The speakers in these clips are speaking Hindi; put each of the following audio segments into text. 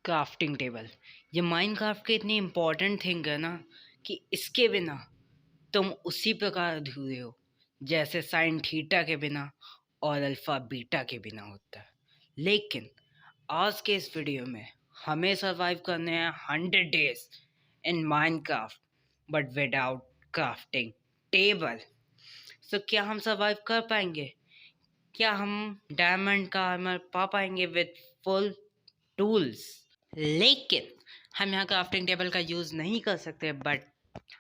Crafting table. ये माइनक्राफ्ट की इतनी इम्पोर्टेंट थिंग है ना कि इसके बिना तुम उसी प्रकार अधूरे हो जैसे साइन थीटा के बिना और अल्फा बीटा के बिना होता है। लेकिन आज के इस वीडियो में हमें सरवाइव करने हैं 100 days in Minecraft but without crafting table. So क्या हम सरवाइव कर पाएंगे? क्या हम डायमंड का आर्मर पा पाएंगे विद फुल टूल्स? लेकिन हम यहाँ क्राफ्टिंग टेबल का यूज़ नहीं कर सकते, बट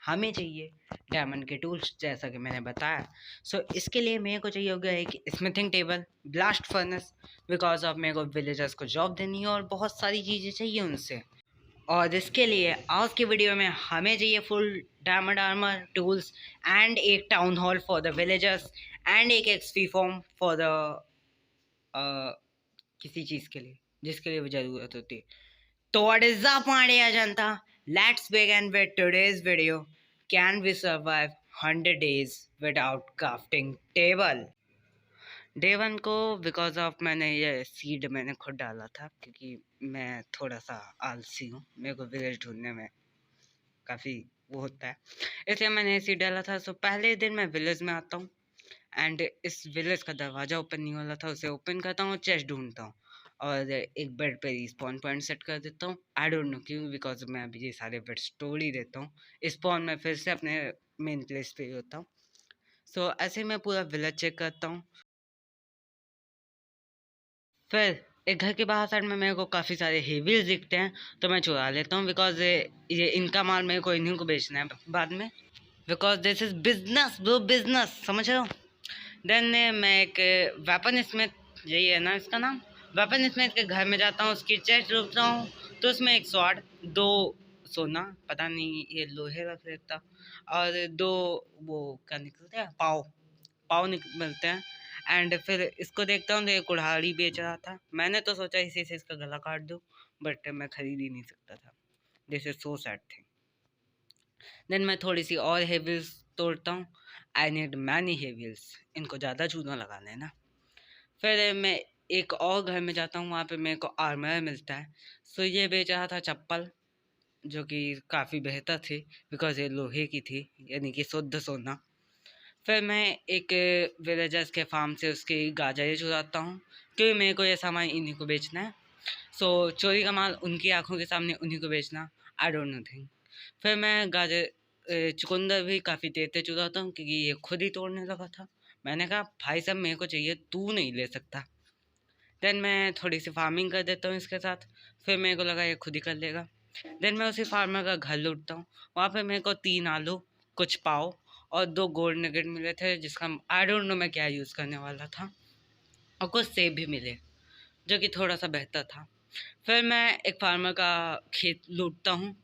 हमें चाहिए डायमंड के टूल्स जैसा कि मैंने बताया। सो इसके लिए मेरे को चाहिए होगा एक smithing table, blast furnace, because of मेरे को विलेजर्स को जॉब देनी है और बहुत सारी चीज़ें चाहिए उनसे। और इसके लिए आज की वीडियो में हमें चाहिए full diamond armour, tools and एक town hall for the villagers and एक एक्सपी फॉर्म फॉर द किसी चीज़ के लिए जिसके लिए भी ज़रूरत होती है। तो what is up, my dear Janta? Let's begin with today's video. Can we survive 100 days without crafting table? Day one को बिकॉज ऑफ मैंने ये सीड मैंने खुद डाला था क्योंकि मैं थोड़ा सा आलसी हूँ, मेरे को विलेज ढूंढने में काफ़ी वो होता है, इसलिए मैंने ये सीड डाला था। सो पहले दिन मैं विलेज में आता हूँ एंड इस विलेज का दरवाज़ा ओपन नहीं हो रहा था, उसे ओपन करता हूँ, चेस्ट ढूंढता हूँ और एक बेड पे स्पॉन पॉइंट सेट कर देता हूँ। आई डोंट नो क्यों, बिकॉज मैं अभी ये सारे बेड स्टोर ही देता हूँ। स्पॉन में फिर से अपने मेन प्लेस पे ही होता हूँ। सो ऐसे मैं पूरा विलेज चेक करता हूँ। फिर एक घर के बाहर साइड में मेरे को काफ़ी सारे हेवीज दिखते हैं, तो मैं चुरा लेता हूँ, बिकॉज ये इनका माल मेरे को इन्हीं को बेचना है बाद में, because this is business bro, business, समझ रहे हो। देन मैं एक वेपन स्मिथ, यही है ना इसका नाम, वेपन स्मिथ के घर में जाता हूँ, उसकी चेस्ट रोकता हूँ, तो उसमें एक स्वॉर्ड, दो सोना, पता नहीं ये लोहे रख लेता, और दो वो क्या निकलते हैं, पाव पाव मिलते हैं। एंड फिर इसको देखता हूँ तो ये कुल्हाड़ी बेच रहा था, मैंने तो सोचा इसी से इसका गला काट दूँ, बट मैं खरीद ही नहीं सकता था। This is so sad thing. Then मैं थोड़ी सी और हेविल्स तोड़ता हूँ। आई नीड मैनी हेविल्स, इनको ज़्यादा चूना लगा लेना। फिर मैं एक और घर में जाता हूँ, वहाँ पे मेरे को आर्मर मिलता है। सो ये बेच रहा था चप्पल, जो कि काफ़ी बेहतर थी बिकॉज ये लोहे की थी, यानी कि शुद्ध सोना। फिर मैं एक विलेजर्स के फार्म से उसकी गाजरें चुराता हूँ, क्योंकि मेरे को ये सामान इन्हीं को बेचना है। सो चोरी का माल उनकी आंखों के सामने उन्हीं को बेचना, आई डोंट नो थिंग। फिर मैं चुकंदर भी काफ़ी देर से चुराता हूँ क्योंकि ये खुद ही तोड़ने लगा था। मैंने कहा भाई साहब मेरे को चाहिए, तू नहीं ले सकता। देन मैं थोड़ी सी फार्मिंग कर देता हूँ इसके साथ, फिर मेरे को लगा ये खुद ही कर लेगा। देन मैं उसी फार्मर का घर लूटता हूँ, वहाँ पे मेरे को 3 आलू, कुछ पाव और 2 गोल्ड नगेट मिले थे, जिसका आई डोंट नो मैं क्या यूज़ करने वाला था, और कुछ सेब भी मिले जो कि थोड़ा सा बेहतर था। फिर मैं एक फार्मर का खेत लूटता हूँ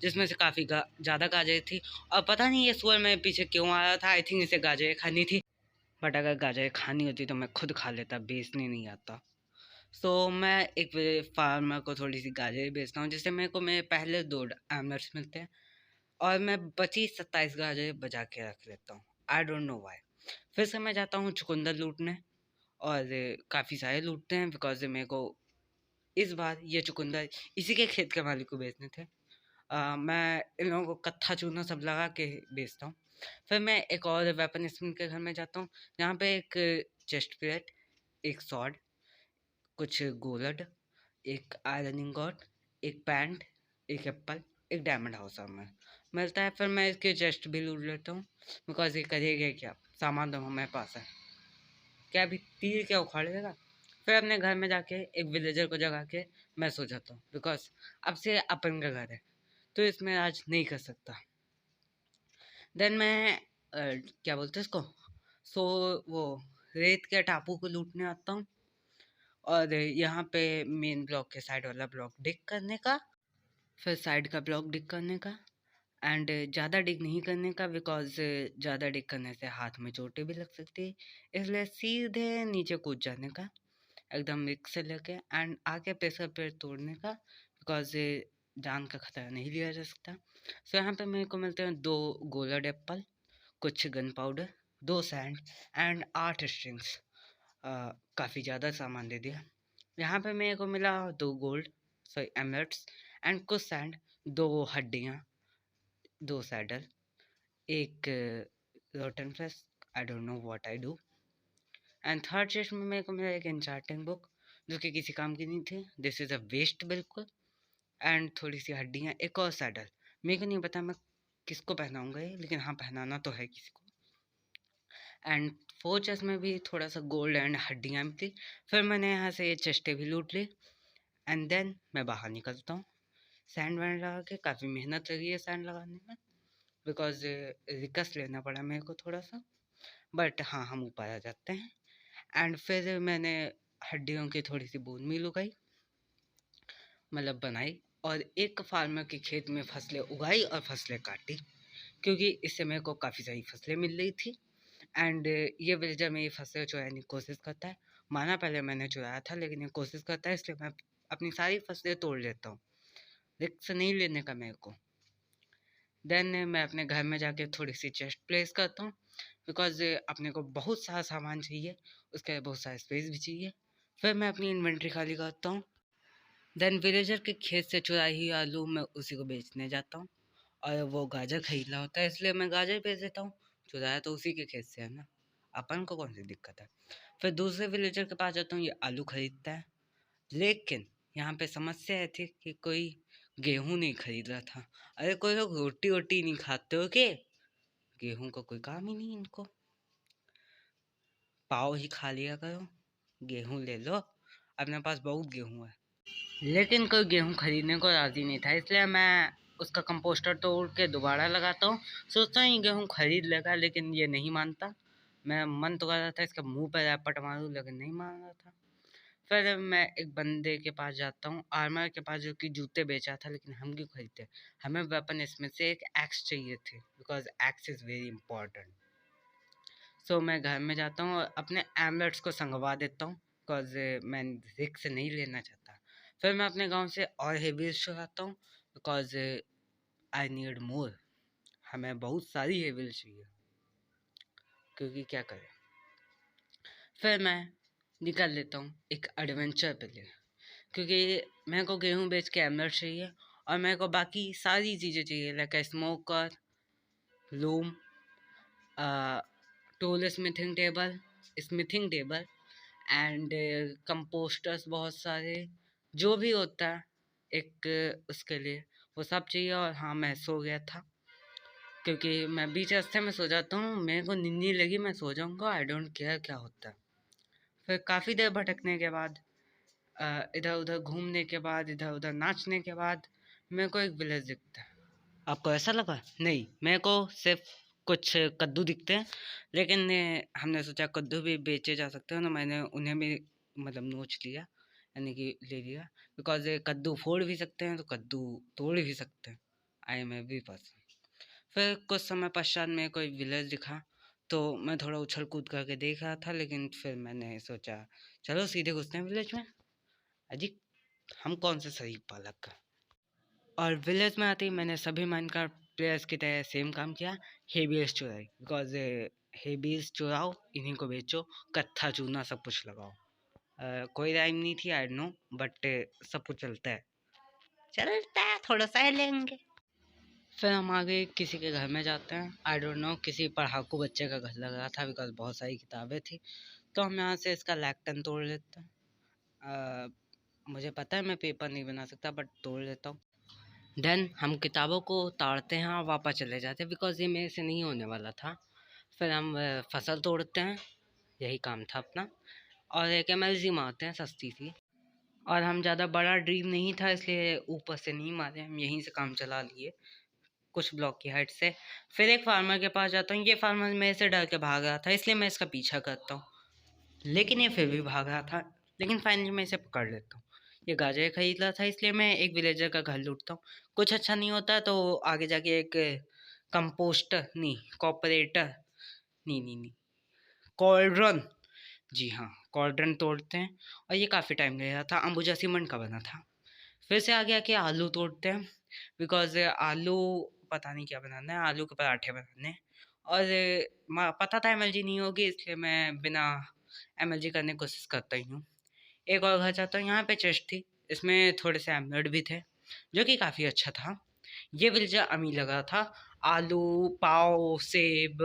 जिसमें से काफ़ी ज़्यादा गाजरें थी, और पता नहीं ये सुअर मेरे पीछे क्यों आ रहा था। आई थिंक इसे गाजरें खानी थी, बट अगर गाजरें खानी होती तो मैं खुद खा लेता, बेचने नहीं आता। सो मैं एक फार्मर को थोड़ी सी गाजरें बेचता हूँ, जिससे मेरे को मेरे पहले 2 एमलेट्स मिलते हैं, और मैं बची 27 गाजरें बचा के रख लेता हूँ। आई डोंट नो वाई। फिर से मैं जाता हूँ चुकंदर लूटने, और काफ़ी सारे लूटते हैं बिकॉज मेरे को इस बार ये चुकंदर इसी के खेत के मालिक को बेचने थे। मैं इन लोगों को कत्था चूना सब लगा के बेचता हूँ। फिर मैं एक और वेपन स्मिथ के घर में जाता हूँ, जहाँ पे एक चेस्ट प्लेट, एक सॉर्ड, कुछ गोल्ड, एक आयरन इंगॉट, एक पैंट, एक एप्पल, एक डायमंड हाउस आर्मर मिलता है। फिर मैं इसके चेस्ट भी लूट लेता हूँ, बिकॉज ये करेगा क्या, सामान तो हमारे पास है, क्या अभी तीर क्या उखाड़ देगा। फिर अपने घर में जाके एक विलेजर को जगा के मैं सो जाता हूँ, बिकॉज अब से अपन का घर है तो इसमें आज नहीं कर सकता। देन मैं क्या बोलते हैं इसको, सो वो रेत के टापू को लूटने आता हूँ, और यहाँ पे मेन ब्लॉक के साइड वाला ब्लॉक डिग करने का, फिर साइड का ब्लॉक डिग करने का, एंड ज़्यादा डिग नहीं करने का, बिकॉज ज़्यादा डिग करने से हाथ में चोटें भी लग सकती है, इसलिए सीधे नीचे कूद जाने का एकदम रिक्स से लेके, एंड आके प्रेशर पे तोड़ने का, बिकॉज जान का खतरा नहीं लिया जा सकता। सो यहाँ पे मेरे को मिलते हैं 2 गोल्ड एप्पल, कुछ gun powder, 2 sand and 8 strings. काफ़ी ज़्यादा सामान दे दिया। यहाँ पे मेरे को मिला 2 गोल्ड, सॉरी एमलेट्स एंड कुछ सैंड, 2 हड्डियाँ, 2 सैडल, एक rotten flesh, I don't know what I do. And third chest में मेरे को मिला एक एन्चांटिंग बुक जो कि किसी काम की नहीं थी, दिस इज़ अ वेस्ट बिल्कुल। एंड थोड़ी सी हड्डियाँ, एक और सैडल। मेरे को नहीं पता मैं किसको पहनाऊँगा ये, लेकिन हाँ पहनाना तो है किसी को। एंड फोर चेस्ट में भी थोड़ा सा गोल्ड एंड हड्डियाँ भी थी। फिर मैंने यहाँ से ये चेस्टें भी लूट ली एंड देन मैं बाहर निकलता हूँ सैंड वैंड लगा के। काफ़ी मेहनत लगी है सैंड लगाने में, बिकॉज रिक्स लेना पड़ा मेरे को थोड़ा सा, बट हाँ हम ऊपर आ जाते हैं। एंड फिर मैंने हड्डियों की थोड़ी सी बोन मील उगाई, मतलब बनाई, और एक फार्मर के खेत में फसलें उगाई और फसलें काटी, क्योंकि इससे मेरे को काफ़ी सारी फसलें मिल रही थी। एंड ये विलेजर मेरी फसलें चुराने की कोशिश करता है। माना पहले मैंने चुराया था, लेकिन ये कोशिश करता है, इसलिए मैं अपनी सारी फसलें तोड़ लेता हूँ, रिस्क नहीं लेने का मेरे को। देन मैं अपने घर में जाके थोड़ी सी चेस्ट प्लेस करता हूँ, बिकॉज अपने को बहुत सारा सामान चाहिए, उसके लिए बहुत सारा स्पेस भी चाहिए। फिर मैं अपनी इन्वेंट्री खाली करता हूँ। देन विलेजर के खेत से चुराई हुई आलू मैं उसी को बेचने जाता हूँ, और वो गाजर खरीदना होता है, इसलिए मैं गाजर बेच देता हूँ। चुराया तो उसी के खेत से है ना, अपन को कौन सी दिक्कत है। फिर दूसरे विलेजर के पास जाता हूँ, ये आलू खरीदता है, लेकिन यहाँ पे समस्या ये थी कि कोई गेहूं नहीं खरीद रहा था। अरे कोई लोग रोटी वोटी नहीं खाते हो के, गेहूं का कोई काम ही नहीं इनको, पाव ही खा लिया करो, गेहूं ले लो, अपने पास बहुत गेहूं है। लेकिन कोई गेहूं खरीदने को राजी नहीं था, इसलिए मैं उसका कंपोस्टर तोड़ के दोबारा लगाता हूँ। सोचता हूँ ये गेहूं खरीद लेगा, लेकिन ये नहीं मानता। मैं मन तो कर रहा था इसका मुंह पर रैपट मारूं, लेकिन नहीं मान रहा था। फिर मैं एक बंदे के पास जाता हूँ, आर्मर के पास, जो कि जूते बेचा था, लेकिन हम क्यों खरीदते, हमें वेपन इसमें से एक एक्स चाहिए थे, because axe is very important. So मैं घर में जाता हूँ और अपने एमलेट्स को संगवा देता हूँ, बिकॉज मैं रिस्क नहीं लेना चाहता। फिर मैं अपने गांव से और हेवीज चुराता हूँ, बिकॉज आई नीड मोर, हमें बहुत सारी हेवीज चाहिए, क्योंकि क्या करें। फिर मैं निकल लेता हूँ एक एडवेंचर पे लिए, क्योंकि मेरे को गेहूँ बेच के एमलेट चाहिए, और मेरे को बाकी सारी चीज़ें चाहिए, like smoker, loom, tool smithing table and कंपोस्टर्स, बहुत सारे जो भी होता है एक उसके लिए, वो सब चाहिए। और हाँ मैं सो गया था, क्योंकि मैं बीच रास्ते में सो जाता हूँ, मेरे को नींद नहीं लगी, मैं सो जाऊँगा, आई डोंट केयर क्या होता है। फिर काफ़ी देर भटकने के बाद, इधर उधर घूमने के बाद, इधर उधर नाचने के बाद, मेरे को एक विलेज दिखता है। आपको ऐसा लगा? नहीं, मेरे को सिर्फ कुछ कद्दू दिखते हैं, लेकिन हमने सोचा कद्दू भी बेचे जा सकते हैं ना, मैंने उन्हें भी मतलब नोच लिया, यानी कि ले लिया, बिकॉज कद्दू फोड़ भी सकते हैं तो कद्दू तोड़ भी सकते हैं। I am every person. फिर कुछ समय पश्चात में कोई विलेज दिखा, तो मैं थोड़ा उछल कूद करके देख रहा था, लेकिन फिर मैंने सोचा चलो सीधे घुसते हैं विलेज में, अजी हम कौन से शरीफ पालक। और विलेज में आते ही मैंने सभी माइनक्राफ्ट प्लेयर्स की तरह सेम काम किया, हेबियस चुराई, बिकॉज हेबियस चुराओ, इन्हीं को बेचो, कत्था चूना सब कुछ लगाओ। कोई राइम नहीं थी, आई नो, बट सब कुछ चलता है, थोड़ा सा लेंगे। फिर हम आगे किसी के घर में जाते हैं, आई डोंट नो, किसी पढ़ाकू बच्चे का घर लग रहा था, बिकॉज बहुत सारी किताबें थी, तो हम यहाँ से इसका लैक्टन तोड़ लेते हैं। मुझे पता है मैं पेपर नहीं बना सकता, बट तोड़ लेता हूँ। देन हम किताबों को ताड़ते हैं और वापस चले जाते हैं, बिकॉज ये मेरे से नहीं होने वाला था। फिर हम फसल तोड़ते हैं, यही काम था अपना, और एक एमएलजी मारते हैं सस्ती सी। और हम ज़्यादा बड़ा ड्रीम नहीं था, इसलिए ऊपर से नहीं मारे, हम यहीं से काम चला लिए कुछ ब्लॉक की हाइट से। फिर एक फार्मर के पास जाता हूँ, ये फार्मर मेरे से डर के भाग रहा था, इसलिए मैं इसका पीछा करता हूँ, लेकिन ये फिर भी भाग रहा था, लेकिन फाइनली मैं इसे पकड़ लेता हूँ। ये गाजर खरीद रहा था, इसलिए मैं एक विलेजर का घर लूटता हूँ। कुछ अच्छा नहीं होता तो आगे जाके एक कंपोस्टर नहीं, कॉपरेटर, नहीं, कॉल्ड्रन, जी हाँ, कॉल्ड्रन तोड़ते हैं, और ये काफ़ी टाइम ले रहा था, अंबुजा सीमेंट का बना था। फिर से आगे आके आलू तोड़ते हैं, बिकॉज आलू पता नहीं क्या बनाना है, आलू के पराठे बनाने हैं, और पता था एमएलजी नहीं होगी, इसलिए मैं बिना एमएलजी करने की कोशिश करता ही हूँ। एक और घर जाता हूँ, यहाँ पे चेस्ट थी, इसमें थोड़े से एमलेट भी थे जो कि काफ़ी अच्छा था। ये विलेजर अमीर लगा था। आलू, पाव, सेब,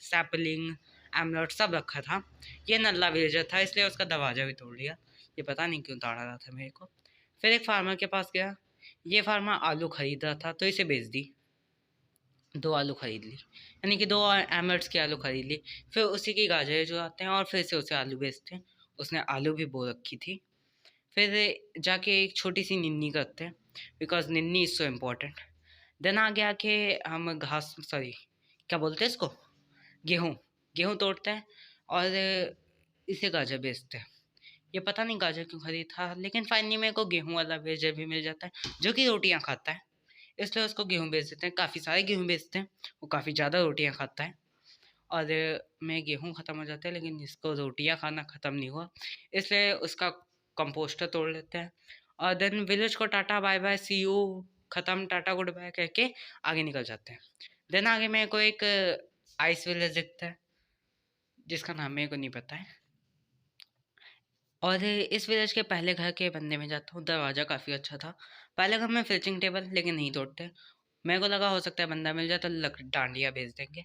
सैपलिंग, एमलेट सब रखा था। ये नल्ला विलेजर था इसलिए उसका दरवाज़ा भी तोड़ लिया। ये पता नहीं क्यों ताड़ा रहा था मेरे को। फिर एक फार्मर के पास गया। ये फार्मर आलू खरीद रहा था तो इसे बेच दी। 2 आलू खरीद ली, यानी कि 2 एमलेट्स की आलू खरीद ली। फिर उसी की गाजरें जो आते हैं और फिर से उसे आलू बेचते हैं। उसने आलू भी बो रखी थी। फिर जाके एक छोटी सी निन्नी करते हैं बिकॉज निन्नी इज़ सो इम्पोर्टेंट। देन आगे आके हम घास, सॉरी क्या बोलते हैं इसको, गेहूँ गेहूँ तोड़ते हैं और इसे गाजर बेचते हैं। ये पता नहीं गाजर क्यों खरीदा, लेकिन फाइनली मेरे को गेहूँ वाला वेजर भी मिल जाता है जो कि रोटियाँ खाता है, इसलिए उसको गेहूँ बेच देते हैं। काफ़ी सारे गेहूँ बेचते हैं, वो काफ़ी ज़्यादा रोटियाँ खाता है। और मैं गेहूँ ख़त्म हो जाता है लेकिन इसको रोटियाँ खाना ख़त्म नहीं हुआ, इसलिए उसका कंपोस्टर तोड़ लेते हैं। और देन विलेज को tata bye bye see you ख़त्म, टाटा गुड बाय कह के आगे निकल जाते हैं। देन आगे मेरे को एक आइस विलेज दिखता है जिसका नाम मेरे को नहीं पता है। और इस विलेज के पहले घर के बनने में जाता हूँ। दरवाज़ा काफ़ी अच्छा था। पहले घर में फ्रिचिंग टेबल, लेकिन नहीं तोड़ते। मेरे को लगा हो सकता है बंदा मिल जाए तो डांडिया भेज देंगे।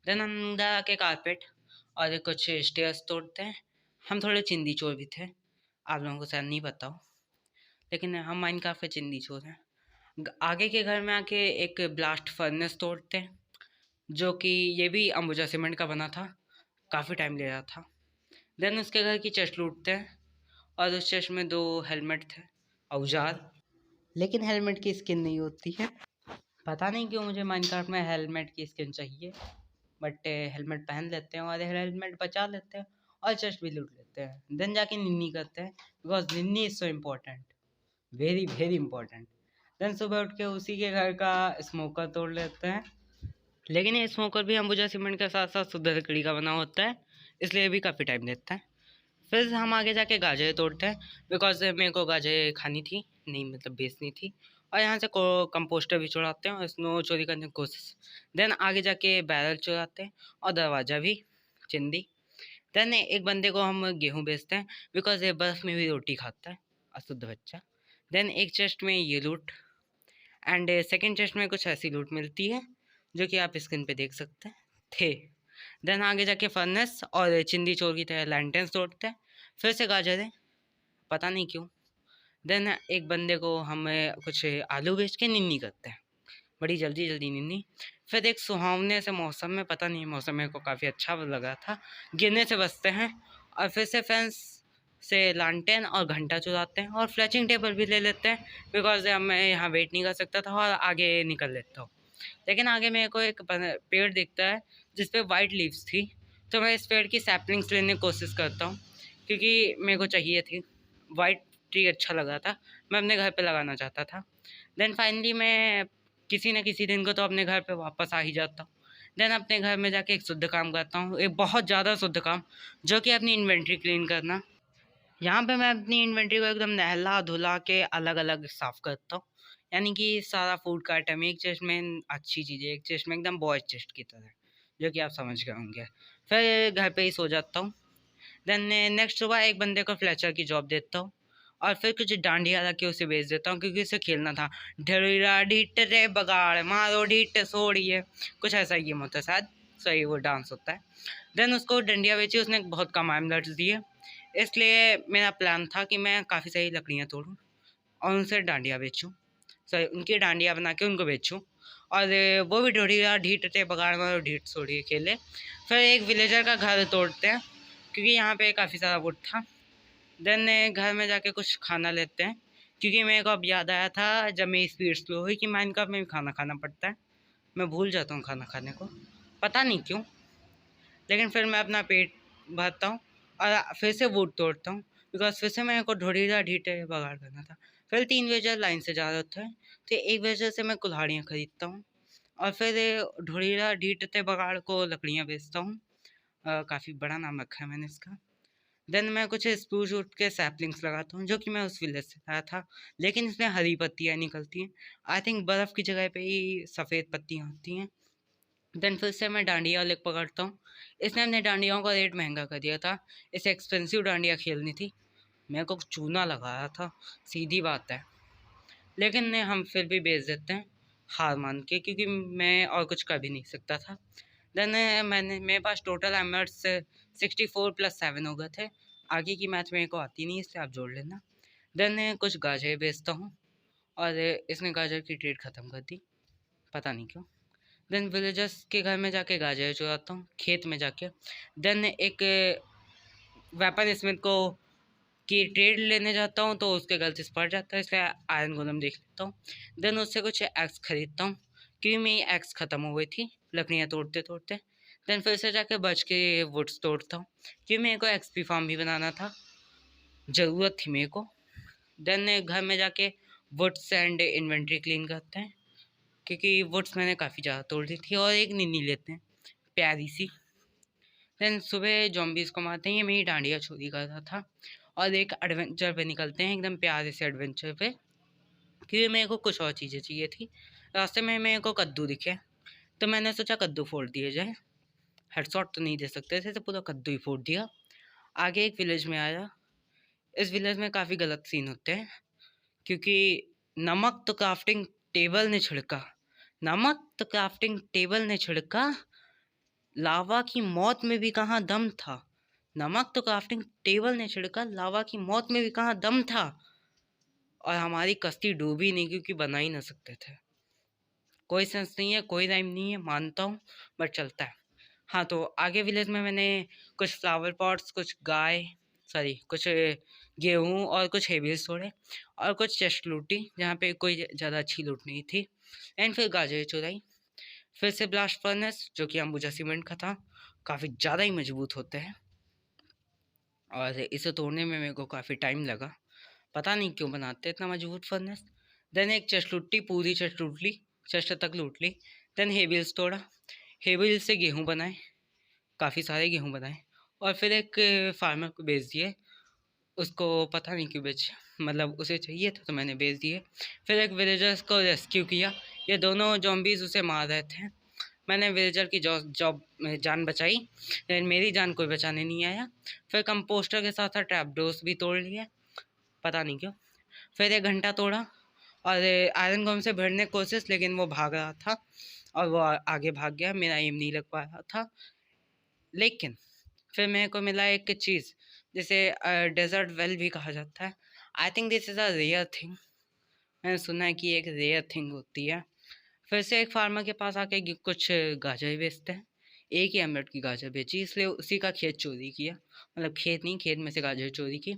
देन अंदर आके कारपेट और कुछ स्टेयर्स तोड़ते हैं। हम थोड़े चिंदी चोर भी थे, आप लोगों को शायद नहीं पता हो, लेकिन हम माइनक्राफ्ट में चिंदी चोर हैं। आगे के घर में आके एक ब्लास्ट फर्नेस तोड़ते हैं जो कि ये भी अंबुजा सीमेंट का बना था, काफ़ी टाइम ले रहा था। देन उसके घर की चेस्ट लूटते हैं और उस चेस्ट में 2 हेलमेट थे, औजार, लेकिन हेलमेट की स्किन नहीं होती है। पता नहीं क्यों मुझे माइनक्राफ्ट में हेलमेट की स्किन चाहिए, बट हेलमेट पहन लेते हैं और हेलमेट बचा लेते हैं और चेस्ट भी लूट लेते हैं। देन जाके निन्नी करते हैं बिकॉज निन्नी is so important, very very important. Then सुबह उठ के उसी के घर का स्मोकर तोड़ लेते हैं, लेकिन ये स्मोकर भी अंबुजा सीमेंट के साथ साथ शुद्ध लकड़ी का बना होता है, इसलिए भी काफ़ी टाइम लेता है। फिर हम आगे जाके गाजरें तोड़ते हैं बिकॉज मेरे को गाजरें खानी थी, नहीं मतलब बेचनी थी। और यहाँ से को कंपोस्टर भी चुराते हैं और स्नो चोरी करने की कोशिश। देन आगे जाके बैरल चुराते हैं और दरवाज़ा भी, चिंदी। देन एक बंदे को हम गेहूँ बेचते हैं बिकॉज ये बर्फ़ में भी रोटी खाता है, अशुद्ध बच्चा। देन एक चेस्ट में ये लूट एंड सेकेंड चेस्ट में कुछ ऐसी लूट मिलती है जो कि आप स्क्रीन पे देख सकते हैं थे। देन आगे जाके फर्नेस और चिंदी चोर की तरह लैंटर्न्स तोड़ते हैं। फिर से गाजरें, पता नहीं क्यों। देन एक बंदे को हम कुछ आलू बेच के निन्नी करते हैं, बड़ी जल्दी जल्दी निन्नी। फिर एक सुहावने से मौसम में, पता नहीं मौसम मेरे को काफ़ी अच्छा लगा था, गिरने से बचते हैं और फिर से फेंस से लालटेन और घंटा चुराते हैं और फ्लैचिंग टेबल भी ले लेते हैं बिकॉज मैं यहाँ वेट नहीं कर सकता था और आगे निकल लेता हूँ। लेकिन आगे मेरे को एक पेड़ दिखता है जिस पे वाइट लीव्स थी, तो मैं इस पेड़ की सैपलिंग्स लेने की कोशिश करता हूँ क्योंकि मेरे को चाहिए थी। वाइट ट्री अच्छा लगा था, मैं अपने घर पे लगाना चाहता था। देन फाइनली मैं किसी न किसी दिन को तो अपने घर पे वापस आ ही जाता हूँ। देन अपने घर में जाके एक शुद्ध काम करता हूँ, एक बहुत ज़्यादा शुद्ध काम, जो कि अपनी इन्वेंट्री क्लीन करना। यहाँ पे मैं अपनी इन्वेंट्री को एकदम नहला धुला के अलग अलग साफ़ करता हूँ, यानी कि सारा फूड का आइटम एक चेस्ट में, अच्छी चीज़ें एक चेस्ट में, एकदम बॉयज चेस्ट की तरह, जो कि आप समझ गए होंगे। फिर घर पे ही सो जाता हूँ। देन नेक्स्ट सुबह एक बंदे को फ्लेचर की जॉब देता हूँ और फिर कुछ डांडिया रख के उसे बेच देता हूँ क्योंकि उसे खेलना था। ढेरा ढीट रे बगाड़ मारो ढीट सोड़िए, कुछ ऐसा गेम होता है शायद, सही वो डांस होता है। देन उसको डंडिया बेची, उसने बहुत कम एमलेट्स दिए, इसलिए मेरा प्लान था कि मैं काफ़ी सारी लकड़ियाँ तोड़ूँ और उनसे डांडिया बेचूँ, सॉरी उनकी डांडिया बना के उनको बेचूँ और वो भी ढोड़िया ढीट रे बगाड़ मारो ढीट सोड़िए खेले। फिर एक विलेजर का घर तोड़ते हैं क्योंकि यहाँ पे काफ़ी सारा वुड था। देन घर में जाके कुछ खाना लेते हैं क्योंकि मेरे को अब याद आया था जब मेरी स्पीड स्लो हुई कि माइनक्राफ्ट में भी खाना खाना पड़ता है। मैं भूल जाता हूँ खाना खाने को, पता नहीं क्यों, लेकिन फिर मैं अपना पेट भरता हूँ और फिर से वुड तोड़ता हूँ बिकॉज फिर से मेरे को ढोड़ीला ढीटे बगाड़ करना था। फिर 3 वेजर लाइन से जा रहे थे तो एक वेजर से मैं कुल्हाड़ियाँ खरीदता हूँ और फिर ढोड़ीला ढीटते बगाड़ को लकड़ियाँ बेचता हूँ। काफ़ी बड़ा नाम रखा है मैंने इसका। देन मैं कुछ स्प्रूस वुड के सैपलिंग्स लगाता हूँ जो कि मैं उस विलेज से लाया था, लेकिन इसमें हरी पत्तियाँ निकलती हैं। आई थिंक बर्फ़ की जगह पे ही सफ़ेद पत्तियाँ होती हैं। देन फिर से मैं डांडिया लेक पकड़ता हूँ। इसने अपने डांडियाओं का रेट महंगा कर दिया था, इसे एक्सपेंसिव डांडिया खेलनी थी, मेरे को चूना लगाया था, सीधी बात है। लेकिन नहीं, हम फिर भी बेच देते हैं हार मान के, क्योंकि मैं और कुछ कर भी नहीं सकता था। देन मेरे पास टोटल एमर्स 64+7 हो गए थे। आगे की मैथ मेरे को आती नहीं, इसलिए आप जोड़ लेना। देन कुछ गाजर बेचता हूँ, और इसने गाजर की ट्रेड ख़त्म कर दी, पता नहीं क्यों। देन विलेजर्स के घर में जाके गाजर चुराता हूँ, खेत में जाके। देन एक वेपन स्मिथ को की ट्रेड लेने जाता हूँ, तो उसके गलती से पड़ जाता है, इसलिए आयरन गोलम देख लेता हूँ। देन उससे कुछ एक्स खरीदता हूँ, क्योंकि मेरी एक्स ख़त्म हो गई थी लकड़ियाँ तोड़ते तोड़ते। देन फिर से जाके बच के वुड्स तोड़ता हूँ, क्योंकि मेरे को एक्सपी फार्म भी बनाना था, ज़रूरत थी मेरे को। देन घर में जाके वुड्स एंड इन्वेंट्री क्लीन करते हैं, क्योंकि वुड्स मैंने काफ़ी ज़्यादा तोड़ दी थी, और एक निन्नी लेते हैं प्यारी सी। देन सुबह जॉम्बीज़ को मारते हैं, ये मेरी डांडिया चोरी कर रहा था, और एक एडवेंचर पे निकलते हैं, एकदम प्यारे से एडवेंचर पे, क्योंकि मेरे को कुछ और चीज़ें चाहिए थी। रास्ते में मेरे को कद्दू दिखे, तो मैंने सोचा कद्दू फोड़ दिया जाए। हेडशॉट तो नहीं दे सकते थे, तो पूरा कद्दू ही फोड़ दिया। आगे एक विलेज में आया। इस विलेज में काफ़ी गलत सीन होते हैं, क्योंकि नमक तो क्राफ्टिंग टेबल ने छिड़का, नमक तो क्राफ्टिंग टेबल ने छिड़का, लावा की मौत में भी कहाँ दम था। नमक तो क्राफ्टिंग टेबल ने छिड़का, लावा की मौत में भी कहाँ दम था। और हमारी कश्ती डूबी नहीं, क्योंकि बना ही ना सकते थे। कोई सेंस नहीं है, कोई राइम नहीं है, मानता हूँ, बट चलता है। हाँ, तो आगे विलेज में मैंने कुछ फ्लावर पॉट्स, कुछ गाय, सॉरी कुछ गेहूँ और कुछ हेबिल्स तोड़े, और कुछ चेस्ट लूटी जहाँ पे कोई ज़्यादा अच्छी लूट नहीं थी। एंड फिर गाजर चुराई। फिर से ब्लास्ट फर्नेस, जो कि अंबुजा सीमेंट का था, काफ़ी ज़्यादा ही मजबूत होते हैं, और इसे तोड़ने में मेरे को काफ़ी टाइम लगा। पता नहीं क्यों बनाते इतना मजबूत फर्नेस। देन एक चेस्ट लूटी, पूरी चेस्ट लूट ली, चेस्ट तक लूट ली। देन हेबिल्स तोड़ा, हेबिल्स से गेहूँ बनाए, काफ़ी सारे गेहूँ बनाए, और फिर एक फार्मर को बेच दिए। उसको पता नहीं क्यों बेचे, मतलब उसे चाहिए था तो मैंने बेच दिए। फिर एक विलेजर्स को रेस्क्यू किया, ये दोनों जॉम्बीज उसे मार रहे थे। मैंने विलेजर की जान बचाई, लेकिन मेरी जान कोई बचाने नहीं आया। फिर कंपोस्टर के साथ साथ ट्रैप डोर्स भी तोड़ लिए, पता नहीं क्यों। फिर 1 घंटा तोड़ा, और आयरन गम से भरने की कोशिश, लेकिन वो भाग रहा था, और वो आगे भाग गया, मेरा एम नहीं लग पा रहा था। लेकिन फिर मेरे को मिला एक चीज़, जिसे डेजर्ट वेल भी कहा जाता है। I think this is a rare thing, मैंने सुना है कि एक रेयर थिंग होती है। फिर से एक फार्मर के पास आके कुछ गाजर बेचते हैं। एक ही एमलेट की गाजर बेची, इसलिए उसी का खेत चोरी किया, मतलब खेत नहीं, खेत में से गाजर चोरी की।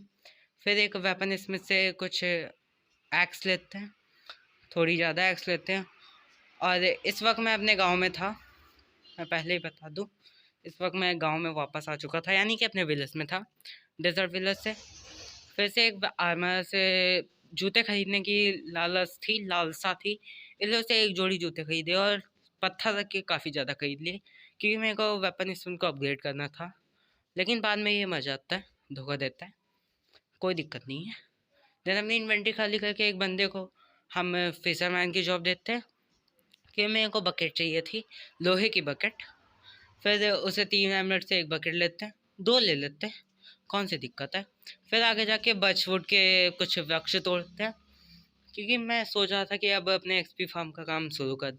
फिर एक वेपन स्मिथ से कुछ एक्स लेते हैं, थोड़ी ज़्यादा एक्स लेते हैं। और इस वक्त मैं अपने गांव में था, मैं पहले ही बता दूं, इस वक्त मैं गांव में वापस आ चुका था, यानी कि अपने विलेज में था, डेजर्ट विलेज से। फिर से एक आर्मर से जूते खरीदने की लालसा थी, इसलिए उसे एक जोड़ी जूते खरीदे, और पत्थर रख के काफ़ी ज़्यादा खरीद लिए, क्योंकि मेरे को वेपन स्पिन को अपग्रेड करना था। लेकिन बाद में ये मजा आता है, धोखा देता है, कोई दिक्कत नहीं है। देन अपनी इन्वेंट्री खाली करके एक बंदे को हम फिशरमैन की जॉब देते हैं, कि मेरे को बकेट चाहिए थी, लोहे की बकेट। फिर उसे 3 एमलेट से एक बकेट लेते हैं, 2 ले लेते हैं, कौन सी दिक्कत है। फिर आगे जाके बर्चवुड के कुछ वृक्ष तोड़ते हैं, क्योंकि मैं सोच रहा था कि अब अपने एक्सपी फार्म का काम शुरू कर,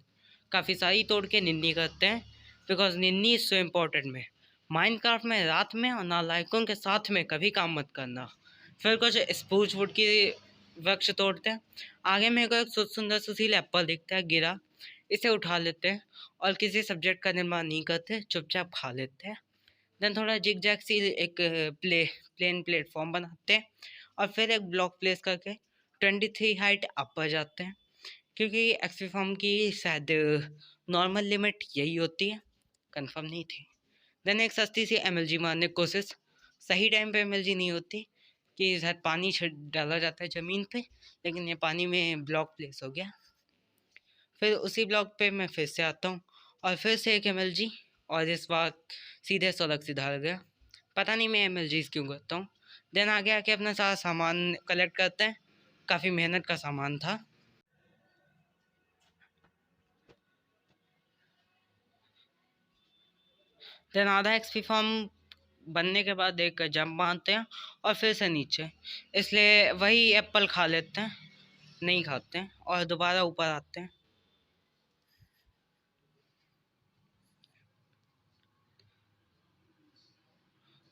काफ़ी सारी तोड़ के निन्नी करते हैं, बिकॉज निन्नी इज सो इम्पोर्टेंट में माइनक्राफ्ट में। रात में और नालायकों के साथ में कभी काम मत करना। फिर कुछ स्पूच वुड की वृक्ष तोड़ते हैं। आगे मेरे को एक सुंदर सुशील एप्पल दिखता है गिरा, इसे उठा लेते हैं, और किसी सब्जेक्ट का निर्माण नहीं करते, चुपचाप खा लेते हैं। देन थोड़ा जिग जैग सी एक प्लेन प्लेटफॉर्म बनाते हैं, और फिर एक ब्लॉक प्लेस करके 23 हाइट अप पर जाते हैं, क्योंकि एक्सपी फॉर्म की शायद नॉर्मल लिमिट यही होती है, कंफर्म नहीं थी। देन एक सस्ती सी एमएलजी मारने की कोशिश, सही टाइम पे एमएलजी नहीं होती, कि शायद पानी डाला जाता है ज़मीन पे, लेकिन ये पानी में ब्लॉक प्लेस हो गया। फिर उसी ब्लॉक पे मैं फिर से आता हूँ, और फिर से एक एमएलजी, और इस बार सीधे सड़क से धार गया। पता नहीं मैं एमएलजीज क्यों करता हूँ। देन आगे आके अपना सारा सामान कलेक्ट करते हैं, काफ़ी मेहनत का सामान था। देन आधा एक्सपी फॉर्म बनने के बाद एक जंप मारते हैं और फिर से नीचे, इसलिए वही एप्पल खा लेते हैं, नहीं खाते हैं और दोबारा ऊपर आते हैं।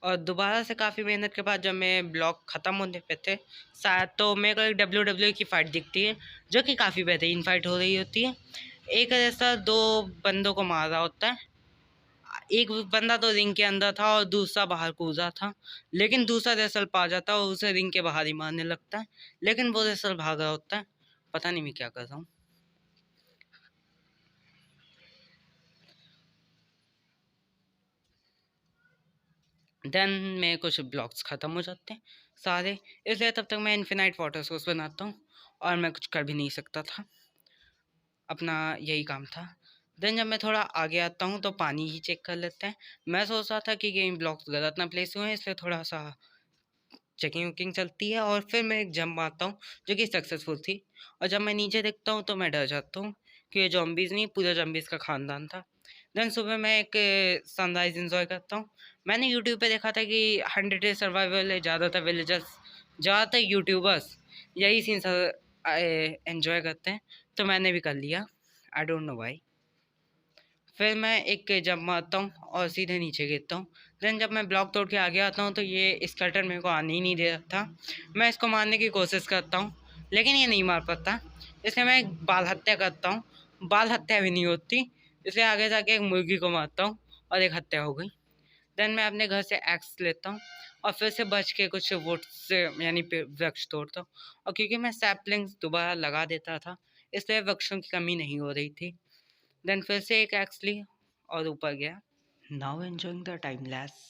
और दोबारा से काफ़ी मेहनत के बाद जब मैं ब्लॉक ख़त्म होने पे थे शायद, तो मेरे को एक WWE की फ़ाइट दिखती है जो कि काफ़ी बेहतरीन फ़ाइट हो रही होती है। एक ऐसा दो बंदों को मार रहा होता है, एक बंदा तो रिंग के अंदर था और दूसरा बाहर कूदा था, लेकिन दूसरा रेसल पा जाता है और उसे रिंग के बाहर ही मारने लगता है, लेकिन वो रेसल भाग रहा होता है। पता नहीं मैं क्या कर रहा हूँ। देन में कुछ ब्लॉक्स ख़त्म हो जाते हैं सारे, इसलिए तब तक मैं इन्फिनाइट वाटर सोर्स बनाता हूँ और मैं कुछ कर भी नहीं सकता था, अपना यही काम था। देन जब मैं थोड़ा आगे आता हूँ तो पानी ही चेक कर लेते हैं। मैं सोच रहा था कि गेम ब्लॉक्स गलत ना प्लेस हुए हैं, इसलिए थोड़ा सा चेकिंग वकिंग चलती है और फिर मैं एक जंप मारता हूँ जो कि सक्सेसफुल थी। और जब मैं नीचे देखता हूँ तो मैं डर जाता हूँ कि ये जॉम्बीज़ नहीं, पूरा जॉम्बीज़ का ख़ानदान था। देन सुबह मैं एक सनराइज़ एंजॉय करता हूँ। मैंने यूट्यूब पे देखा था कि 100 डे सर्वाइवल है, ज़्यादातर विलेजर्स, ज़्यादातर यूट्यूबर्स यही सीन एंजॉय करते हैं, तो मैंने भी कर लिया। आई डोंट नो व्हाई। फिर मैं एक जंप मारता हूँ और सीधे नीचे गिरता हूँ। देन जब मैं ब्लॉक तोड़ के आगे आता हूँ तो ये स्कैटर मेरे को आने ही नहीं दे रहा था। मैं इसको मारने की कोशिश करता हूँ लेकिन ये नहीं मार पाता, इसलिए मैं एक बाल हत्या करता हूँ। बाल हत्या भी नहीं होती, इसलिए आगे जाके एक मुर्गी को मारता हूँ और एक हत्या हो गई। देन मैं अपने घर से एक्स लेता हूँ और फिर से बच के कुछ वुड से यानी वृक्ष तोड़ता हूँ। और क्योंकि मैं सैपलिंग्स दोबारा लगा देता था इसलिए वृक्षों की कमी नहीं हो रही थी। देन फिर से एक एक्स ली और ऊपर गया। Now enjoying the time lapse.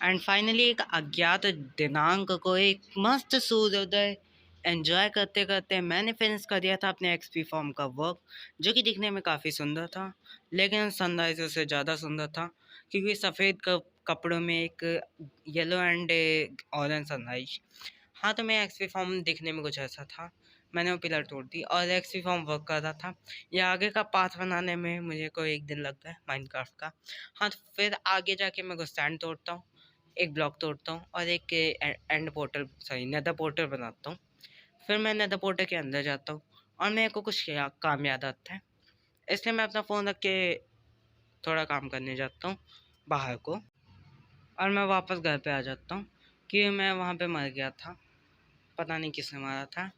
And finally एक अज्ञात दिनांक को एक मस्त सूर्योदय एंजॉय करते करते मैंने फिनिश कर दिया था अपने एक्सपी फॉर्म का वर्क, जो कि दिखने में काफ़ी सुंदर था लेकिन सनराइजर से ज़्यादा सुंदर था, क्योंकि सफ़ेद कपड़ों में एक येलो एंड ऑरेंज सनराइज। हाँ, तो मैं एक्सपी फॉर्म दिखने में कुछ ऐसा था। मैंने वो पिलर तोड़ दी और एक्सपी फॉर्म वर्क कर रहा था। ये आगे का पाथ बनाने में मुझे को एक दिन लगता है माइनक्राफ्ट का। हाँ, तो फिर आगे जाके मैं कुछ स्टैंड तोड़ता हूँ, एक ब्लॉक तोड़ता हूँ और एक end portal sorry nether portal बनाता हूँ। फिर मैं नेदर पोर्टल के अंदर जाता हूँ और मेरे को कुछ काम याद आता है, इसलिए मैं अपना फ़ोन रख के थोड़ा काम करने जाता हूँ बाहर को और मैं वापस घर पे आ जाता हूँ कि मैं वहाँ पे मर गया था, पता नहीं किसने मारा था।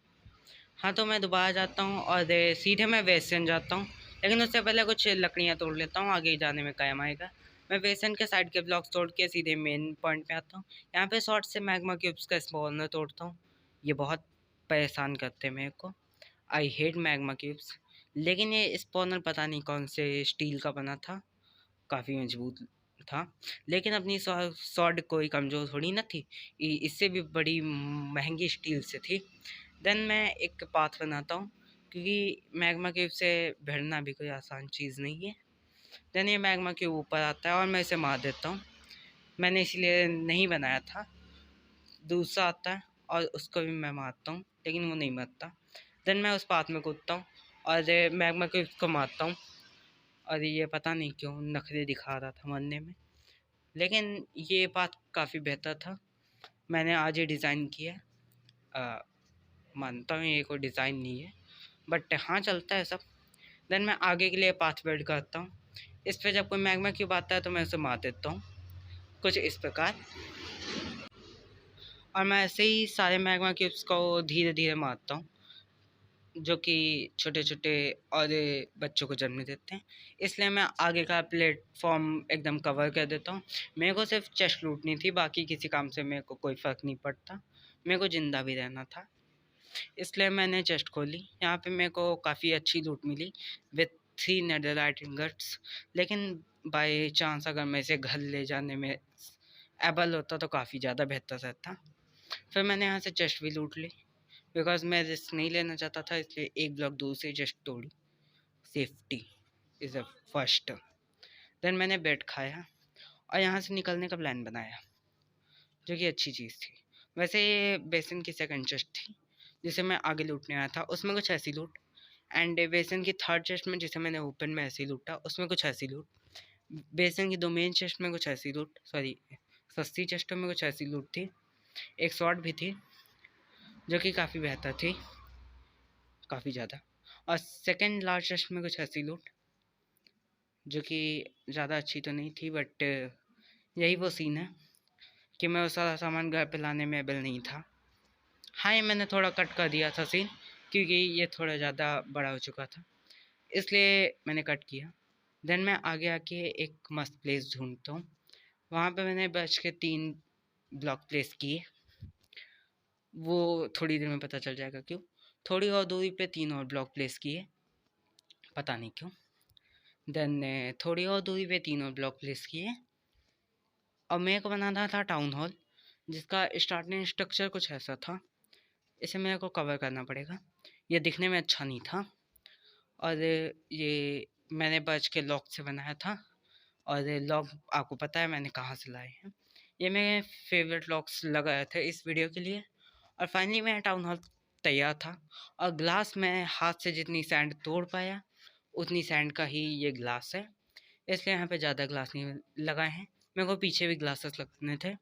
हाँ, तो मैं दोबारा जाता हूँ और सीधे मैं वेस्टर्न जाता हूँ, लेकिन उससे पहले कुछ लकड़ियाँ तोड़ लेता हूँ, आगे जाने में कायम आएगा। मैं वेस्टर्न के साइड के ब्लॉक्स तोड़ के सीधे मेन पॉइंट पे आता हूँ। यहाँ पे शॉर्ट से मैग्मा क्यूब्स का स्पॉनर तोड़ता हूँ। ये बहुत परेशान करते हैं मेरे को। I hate magma cubes. लेकिन ये स्पॉनर पता नहीं कौन से स्टील का बना था, काफ़ी मजबूत था। लेकिन अपनी सॉर्ड कोई कमज़ोर थोड़ी ना थी, इससे भी बड़ी महंगी स्टील से थी। देन मैं एक पाथ बनाता हूँ, क्योंकि मैग्मा क्यूब से भिड़ना भी कोई आसान चीज़ नहीं है। देन ये मैग्मा क्यूब ऊपर आता है और मैं इसे मार देता हूँ। मैंने इसलिए नहीं बनाया था। दूसरा आता है और उसको भी मैं मारता हूँ, लेकिन वो नहीं मरता। देन मैं उस पाथ में कूदता हूँ और मैग्मा क्यूब को मारता हूँ और ये पता नहीं क्यों नखरे दिखा रहा था मरने में, लेकिन ये पाथ काफ़ी बेहतर था। मैंने आज ही डिज़ाइन किया है। मानता हूँ ये कोई डिज़ाइन नहीं है, बट हाँ चलता है सब। देन मैं आगे के लिए पाथ बिल्ड करता हूँ। इस पे जब कोई मैग्मा क्यूब आता है तो मैं उसे मार देता हूँ, कुछ इस प्रकार। और मैं ऐसे ही सारे मैग्मा क्यूब्स को धीरे धीरे मारता हूँ, जो कि छोटे छोटे और बच्चों को जन्म देते हैं। इसलिए मैं आगे का प्लेटफॉर्म एकदम कवर कर देता हूँ। मेरे को सिर्फ चेस्ट लूटनी थी, बाकी किसी काम से मेरे को कोई फ़र्क नहीं पड़ता। मेरे को ज़िंदा भी रहना था, इसलिए मैंने चेस्ट खोली। यहाँ पे मेरे को काफ़ी अच्छी लूट मिली विथ 3 नेदरलाइट इंगट्स। लेकिन बाय चांस अगर मैं इसे घर ले जाने में एबल होता तो काफ़ी ज़्यादा बेहतर रहता। फिर मैंने यहाँ से चेस्ट भी लूट ली, बिकॉज मैं रिस्क नहीं लेना चाहता था, इसलिए एक ब्लॉक दूर से चेस्ट तोड़ी। Safety is a first. Then मैंने ब्रेड खाया और यहाँ से निकलने का प्लान बनाया, जो कि अच्छी चीज़ थी। वैसे ये बेसन की सेकंड चेस्ट थी जिसे मैं आगे लूटने आया था, उसमें कुछ ऐसी लूट। एंड बेसन की थर्ड चेस्ट में जिसे मैंने ओपन में ऐसे ही लूटा, उसमें कुछ ऐसी लूट। बेसन की दो मेन चेस्ट में कुछ ऐसी लूट, सॉरी सस्ती चेस्टों में कुछ ऐसी लूट थी। एक शॉर्ट भी थी जो कि काफ़ी बेहतर थी, काफ़ी ज़्यादा। और सेकंड लार्ज चेस्ट में कुछ ऐसी लूट जो कि ज़्यादा अच्छी तो नहीं थी, बट यही वो सीन है कि मैं वो सारा सामान घर पे लाने में एबल नहीं था। हाँ, ये मैंने थोड़ा कट कर दिया था सीन, क्योंकि ये थोड़ा ज़्यादा बड़ा हो चुका था, इसलिए मैंने कट किया। देन मैं आगे आके एक मस्त प्लेस ढूंढता हूँ। वहाँ पे मैंने बच के 3 ब्लॉक प्लेस किए। वो थोड़ी देर में पता चल जाएगा क्यों। थोड़ी और दूरी पे 3 और ब्लॉक प्लेस किए, पता नहीं क्यों। देन थोड़ी और दूरी पे 3 और ब्लॉक प्लेस किए। और मेरे को बनाना था टाउन हॉल, जिसका स्टार्टिंग स्ट्रक्चर कुछ ऐसा था। इसे मेरे को कवर करना पड़ेगा। ये दिखने में अच्छा नहीं था, और ये मैंने बच के लॉक से बनाया था। और लॉक आपको पता है मैंने कहाँ से लाए हैं। ये मेरे फेवरेट लॉक्स लगाए थे इस वीडियो के लिए। और फाइनली मेरा टाउन हॉल तैयार था। और ग्लास मैं हाथ से जितनी सैंड तोड़ पाया उतनी सैंड का ही ये ग्लास है, इसलिए यहाँ पे ज़्यादा ग्लास नहीं लगाए हैं। मेरे को पीछे भी ग्लासेस लगने थे।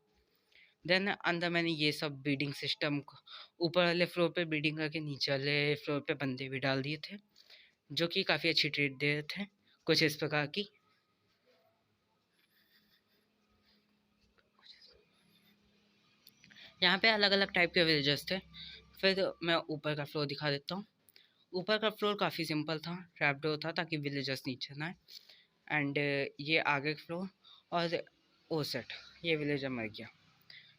देन अंदर मैंने ये सब ब्रीडिंग सिस्टम ऊपर वाले फ्लोर पे ब्रीडिंग करके नीचे वाले फ्लोर पे बंदे भी डाल दिए थे, जो कि काफ़ी अच्छी ट्रीट दे रहे थे, कुछ इस प्रकार की। यहाँ पे अलग अलग टाइप के विलेजर्स थे। फिर मैं ऊपर का फ्लोर दिखा देता हूँ। ऊपर का फ्लोर काफ़ी सिंपल था, ट्रैप डोर था ताकि विलेजर्स नीचे ना आए। एंड ये आगे फ्लोर, और ओ सेट ये विलेजर मर गया।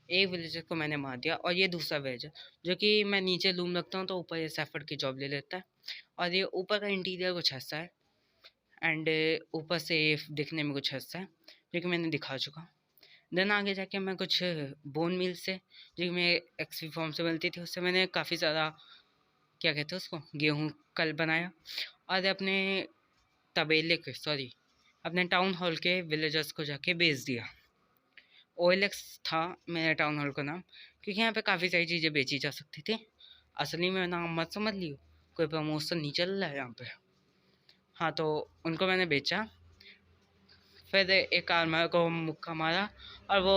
एक विलेजर को मैंने मार दिया, और ये दूसरा विलेजर जो कि मैं नीचे लूम रखता हूँ तो ऊपर ये सेफर्ड की जॉब ले लेता है। और ये ऊपर का इंटीरियर कुछ ऐसा है। एंड ऊपर से दिखने में कुछ ऐसा है जो कि मैंने दिखा चुका। देन आगे जाके मैं कुछ बोन मिल से, जो कि मैं एक्सपी फॉर्म से मिलती थी, उससे मैंने काफ़ी ज़्यादा क्या कहते हैं उसको, गेहूँ कल बनाया। और अपने तबेले के, सॉरी अपने टाउन हॉल के विलेजर्स को जाके बेच दिया। OLX था मेरे टाउन हॉल का नाम, क्योंकि यहाँ पे काफ़ी सारी चीज़ें बेची जा सकती थी। असली में नाम मत समझ लियो, कोई प्रमोशन नहीं चल रहा है यहाँ पे। हाँ, तो उनको मैंने बेचा। फिर एक आर्मर को मुक्का मारा और वो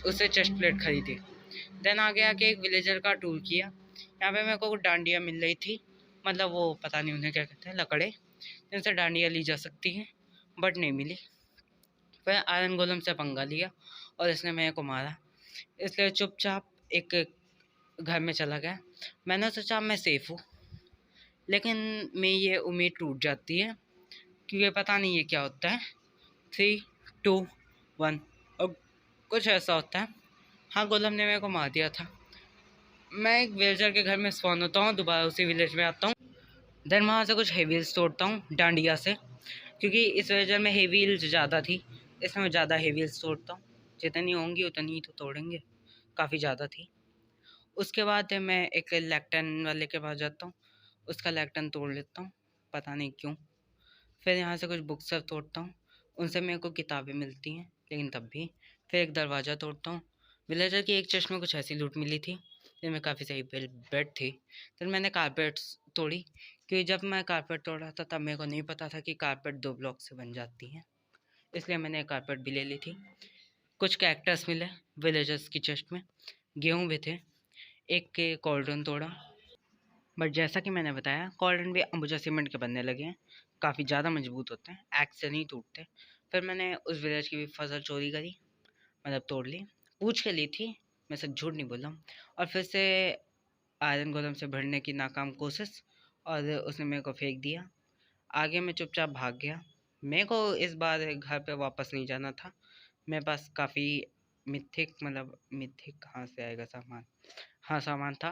उससे चेस्ट प्लेट खरीदी। देन आगे आके एक विलेजर का टूर किया। यहाँ पे मेरे को डांडिया मिल रही थी, मतलब वो पता नहीं उन्हें क्या कहते हैं, लकड़े जिनसे डांडिया ली जा सकती है, बट नहीं मिली। फिर आयरन गोलम से पंगा लिया और इसने मेरे को मारा, इसलिए चुपचाप एक घर में चला गया। मैंने सोचा मैं सेफ हूँ, लेकिन मेरी ये उम्मीद टूट जाती है, क्योंकि पता नहीं ये क्या होता है। 3, 2, 1 और कुछ ऐसा होता है। हाँ, गोलम ने मेरे को मार दिया था। मैं एक विलेजर के घर में स्पॉन होता हूँ, दोबारा उसी विलेज में आता हूँ। देन वहाँ से कुछ हेवी हिल्स तोड़ता हूँ डांडिया से, क्योंकि इस विलेजर में हेवी हिल्स ज़्यादा थी, इसमें मैं ज़्यादा हेवी हिल्स तोड़ता हूँ। जितनी होंगी उतनी ही तो तोड़ेंगे, काफ़ी ज़्यादा थी। उसके बाद मैं एक लैक्टन वाले के पास जाता हूँ, उसका लैक्टन तोड़ लेता हूँ, पता नहीं क्यों। फिर यहाँ से कुछ बुक्स सब तोड़ता हूँ, उनसे मेरे को किताबें मिलती हैं, लेकिन तब भी। फिर एक दरवाज़ा तोड़ता हूँ। विलेजर की एक चेस्ट में कुछ ऐसी लूट मिली थी जिनमें काफ़ी सही बेड थी। फिर मैंने कारपेट्स तोड़ी, क्योंकि जब मैं कारपेट तोड़ रहा था तब मेरे को नहीं पता था कि कारपेट 2 ब्लॉक से बन जाती हैं, इसलिए मैंने कारपेट भी ले ली थी। कुछ कैरेक्टर्स मिले विलेजर्स की चेस्ट में, गेहूँ भी थे। एक के कॉल्ड्रन तोड़ा, बट जैसा कि मैंने बताया कॉर्डन भी अंबुजा सीमेंट के बनने लगे हैं, काफ़ी ज़्यादा मजबूत होते हैं, एक्स से नहीं टूटते। फिर मैंने उस विलेज की भी फसल चोरी करी, मतलब तोड़ ली, पूछ के ली थी, मैं सच झूठ नहीं बोल रहा हूँ। और फिर से आयरन गोलम से भरने की नाकाम कोशिश, और उसने मेरे को फेंक दिया। आगे मैं चुपचाप भाग गया। मेरे को इस बार घर पे वापस नहीं जाना था, मेरे पास काफ़ी मिथिक, मतलब मिथिक कहाँ से आएगा सामान, हाँ सामान था।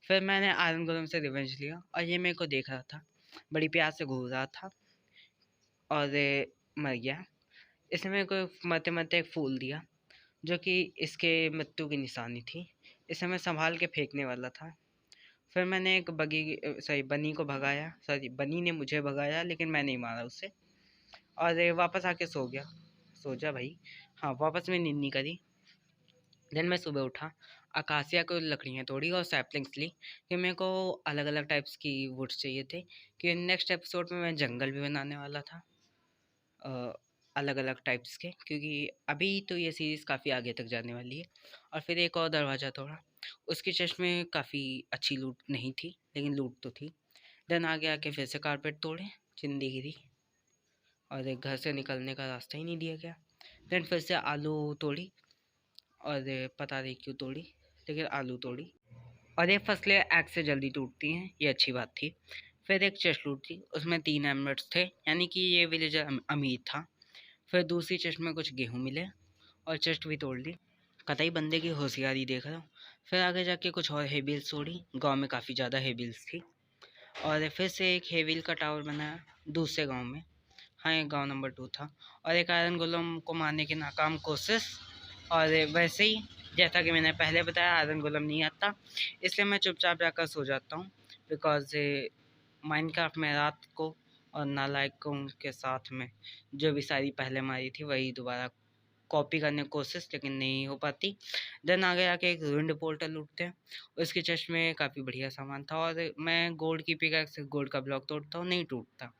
फिर मैंने आयरन गोलम से रिवेंज लिया, और ये मेरे को देख रहा था, बड़ी प्यार से घूर रहा था, और मर गया। इसने मेरे को मरते मरते एक फूल दिया, जो कि इसके मृत्यु की निशानी थी। इसे मैं संभाल के फेंकने वाला था। फिर मैंने एक बनी को भगाया, सॉरी बनी ने मुझे भगाया, लेकिन मैं नहीं मारा उसे, और वापस आके सो गया। सो जा भाई। हाँ, वापस मैं नींद नहीं करी। देन मैं सुबह उठा, अकासिया को लकड़ियाँ तोड़ी और सैपलिंग्स ली कि मेरे को अलग अलग टाइप्स की वुड्स चाहिए थे, कि नेक्स्ट एपिसोड में मैं जंगल भी बनाने वाला था अलग अलग टाइप्स के, क्योंकि अभी तो ये सीरीज़ काफ़ी आगे तक जाने वाली है। और फिर एक और दरवाज़ा तोड़ा, उसके चेस्ट में काफ़ी अच्छी लूट नहीं थी, लेकिन लूट तो थी। देन आगे आके फिर से कारपेट तोड़े, चिंदी गिरी और एक घर से निकलने का रास्ता ही नहीं दिया गया। देन फिर से आलू तोड़ी, और पता नहीं क्यों तोड़ी, लेकिन आलू तोड़ी। और ये फसलें एग से जल्दी टूटती हैं, ये अच्छी बात थी। फिर एक चेस्ट लूट थी, उसमें 3 एमलेट्स थे, यानी कि ये विलेजर अमीर था। फिर दूसरी चेस्ट में कुछ गेहूँ मिले और चेस्ट भी तोड़ ली। कतई बंदे की होशियारी देख रहा हूँ। फिर आगे जाके कुछ और हेबिल्स तोड़ी, गांव में काफ़ी ज़्यादा हेबिल्स थी। और फिर से एक हेविल का टावर बनाया दूसरे गांव में। हाँ, ये गांव नंबर 2 था। और एक आयरन गोलम को मारने की नाकाम कोशिश। और वैसे ही जैसा कि मैंने पहले बताया, आयरन गोलम नहीं आता, इसलिए मैं चुपचाप जाकर सो जाता हूँ। बिकॉज माइनक्राफ्ट में रात को और नालायकों के साथ में जो भी सारी पहले मारी थी वही दोबारा कॉपी करने की कोशिश, लेकिन नहीं हो पाती। देन आगे आके एक रूइंड पोर्टल लूटते हैं, उसके चेस्ट में काफ़ी बढ़िया सामान था। और मैं गोल्ड की पिकैक्स से गोल्ड का ब्लॉक तोड़ता हूँ, नहीं टूटता।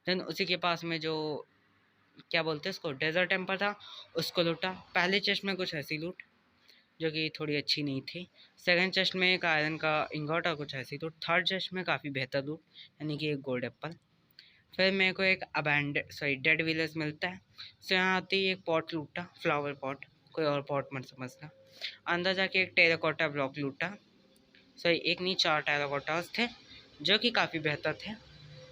देन उसी के पास में जो क्या बोलते हैं उसको, डेजर्ट टेम्पल था, उसको लूटा। पहले चेस्ट में कुछ ऐसी लूट जो कि थोड़ी अच्छी नहीं थी। सेकंड चेस्ट में एक आयरन का इंगॉट और कुछ ऐसी लूट। थर्ड चेस्ट में काफ़ी बेहतर लूट, यानी कि एक गोल्ड एप्पल। फिर मेरे को एक डेड विलेज मिलता है, सो यहाँ आते ही एक पॉट लूटा, फ्लावर पॉट, कोई और पॉट मत समझना। अंदर जाके एक टेराकोटा ब्लॉक लूटा, सॉरी एक नहीं 4 टेराकोटास थे जो कि काफ़ी बेहतर थे।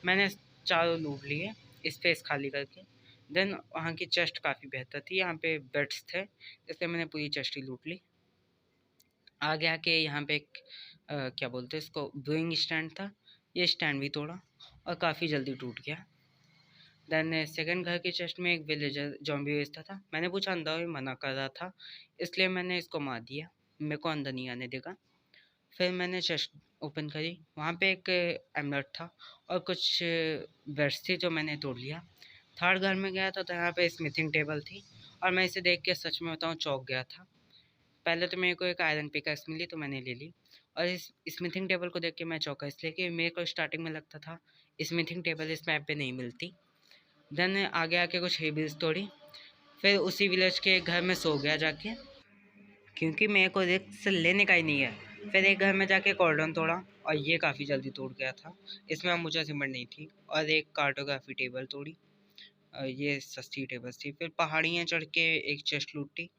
मैंने चारों लूट लिए स्पेस खाली करके। देन वहाँ की चेस्ट काफ़ी बेहतर थी, यहाँ पे बेड्स थे, इसलिए मैंने पूरी चेस्ट ही लूट ली। आगे आके यहाँ पे एक क्या बोलते हैं इसको, ब्रूइंग स्टैंड था, ये स्टैंड भी तोड़ा और काफ़ी जल्दी टूट गया। देन सेकंड घर के चेस्ट में एक विलेजर जॉम्बी बेचता था, मैंने पूछा अंदर, ही मना कर रहा था, इसलिए मैंने इसको मार दिया, मेरे को अंदर नहीं आने देगा। फिर मैंने चेस्ट ओपन करी, वहाँ पे एक एमलेट था और कुछ बेड्स थी जो मैंने तोड़ लिया। थर्ड घर में गया था तो यहाँ पे स्मिथिंग टेबल थी, और मैं इसे देख के सच में बताऊँ चौंक गया था। पहले तो मेरे को एक आयरन पिकैक्स मिली तो मैंने ले ली, और इस स्मिथिंग टेबल को देख के मैं चौंका इसलिए कि मेरे को स्टार्टिंग में लगता था स्मिथिंग टेबल इस मैप पे नहीं मिलती। देन आगे आके कुछ हेबिल्स तोड़ी, फिर उसी विलेज के एक घर में सो गया जाके, क्योंकि मेरे को रिस्क लेने का ही नहीं है। फिर एक घर में जाके कॉर्डन तोड़ा, और ये काफ़ी जल्दी टूट गया था, इसमें अम्बुजा सिमट नहीं थी। और एक कार्टोग्राफी टेबल तोड़ी, ये सस्ती टेबल थी। फिर पहाड़ियाँ चढ़ के एक चेस्ट लूटी,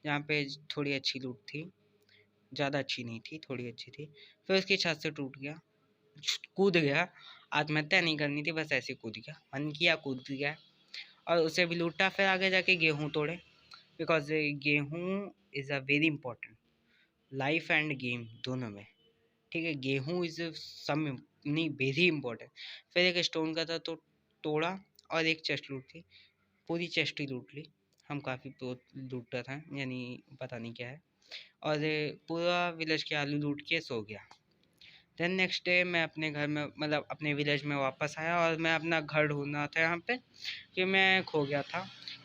जहाँ पे थोड़ी अच्छी लूट थी, ज़्यादा अच्छी नहीं थी, थोड़ी अच्छी थी। फिर उसकी छत से टूट गया, कूद गया, आत्महत्या नहीं करनी थी, बस ऐसे कूद गया, मन किया कूद गया, और उसे भी लूटा। फिर आगे जाके गेहूँ तोड़े, बिकॉज गेहूँ is a very important life end game दोनों में, ठीक है। गेहूँ इज़ सम नहीं वेरी इंपॉर्टेंट। फिर एक स्टोन का था तो तोड़ा, और एक चेस्ट लूट थी, पूरी चेस्ट ही लूट ली। हम काफ़ी लूटा था, यानी पता नहीं क्या है। और पूरा विलेज के आलू लूट के सो गया। देन नेक्स्ट डे मैं अपने घर में, मतलब अपने विलेज में वापस आया, और मैं अपना घर ढूंढ रहा था यहाँ पे, कि मैं खो गया था।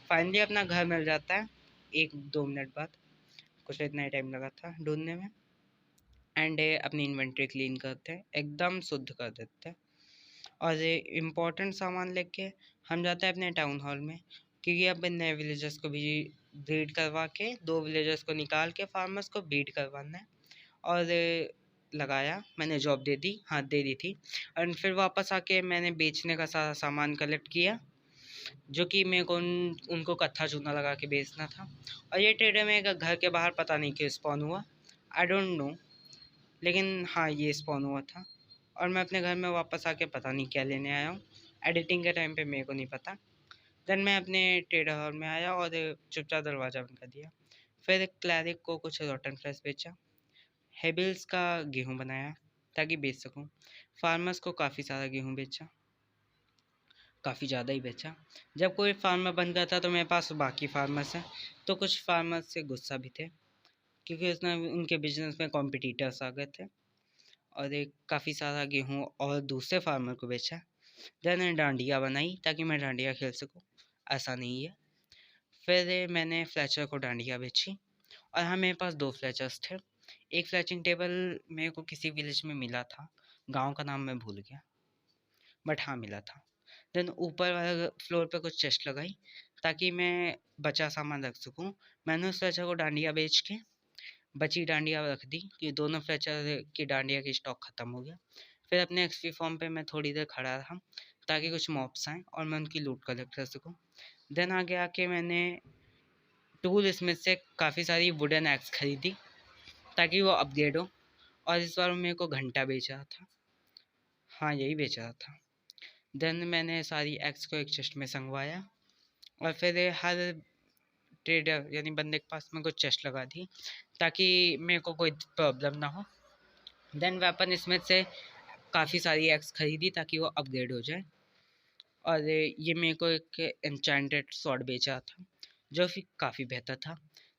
फाइनली अपना घर मिल जाता है 1-2 मिनट बाद, कुछ इतना ही टाइम लगा था ढूंढने में। एंड अपनी इन्वेंट्री क्लीन करते हैं, एकदम शुद्ध कर देते हैं, और इम्पोर्टेंट सामान लेके हम जाते हैं अपने टाउन हॉल में, क्योंकि अब नए विलेजर्स को भी ब्रीड करवा के, 2 विलेजर्स को निकाल के फार्मर्स को ब्रीड करवाना है। और लगाया, मैंने जॉब दे दी, हाँ दे दी थी। और फिर वापस आके मैंने बेचने का सारा सामान कलेक्ट किया, जो कि मेरे को उनको कत्था चूना लगा के बेचना था। और ये ट्रेडर मेरे घर के बाहर पता नहीं क्यों स्पॉन हुआ, आई डोंट नो, लेकिन हाँ ये स्पॉन हुआ था। और मैं अपने घर में वापस आके पता नहीं क्या लेने आया हूँ, एडिटिंग के टाइम पे मेरे को नहीं पता। देन मैं अपने ट्रेडर हॉल में आया और चुपचाप दरवाज़ा बंद कर दिया। फिर क्लैरिक को कुछ रॉटन फ्लेश बेचा, हेबिल्स का गेहूँ बनाया ताकि बेच सकूँ। फार्मर्स को काफ़ी सारा गेहूँ बेचा, काफ़ी ज़्यादा ही बेचा। जब कोई फार्मर बन गया था तो मेरे पास बाकी फार्मर्स हैं, तो कुछ फार्मर्स से गुस्सा भी थे, क्योंकि उसने उनके बिजनेस में कॉम्पिटिटर्स आ गए थे। और एक काफ़ी सारा गेहूँ और दूसरे फार्मर को बेचा। देन डांडिया बनाई ताकि मैं डांडिया खेल सकूँ, ऐसा नहीं है। फिर मैंने फ्लैचर को डांडिया बेची, और हाँ मेरे पास 2 फ्लैचर्स थे। एक फ्लैचिंग टेबल मेरे को किसी विलेज में मिला था, गांव का नाम मैं भूल गया, बट हाँ मिला था। देन ऊपर वाले फ्लोर पे कुछ चेस्ट लगाई ताकि मैं बचा सामान रख सकूं। मैंने उस फ्लैचर को डांडिया बेच के बची डांडिया रख दी कि दोनों फ्लैचर की डांडिया की स्टॉक ख़त्म हो गया। फिर अपने एक्सपी फॉर्म पे मैं थोड़ी देर खड़ा रहा ताकि कुछ मॉब्स आएँ और मैं उनकी लूट कलेक्ट कर सकूँ। देन आगे आके मैंने टूल स्मिथ से काफ़ी सारी वुडन एक्स खरीदी ताकि वो अपग्रेड हो, और इस बार मेरे को घंटा बेच रहा था, हाँ यही बेच रहा था। देन मैंने सारी एक्स को एक चेस्ट में संगवाया, और फिर हर ट्रेडर यानी बंदे के पास में कुछ चेस्ट लगा दी ताकि मेरे को कोई प्रॉब्लम ना हो। देन वेपन स्मिथ से काफ़ी सारी एक्स खरीदी ताकि वो अपग्रेड हो जाए, और ये मेरे को एक एन्चेंटेड स्वॉर्ड बेचा था जो फिर काफ़ी बेहतर था।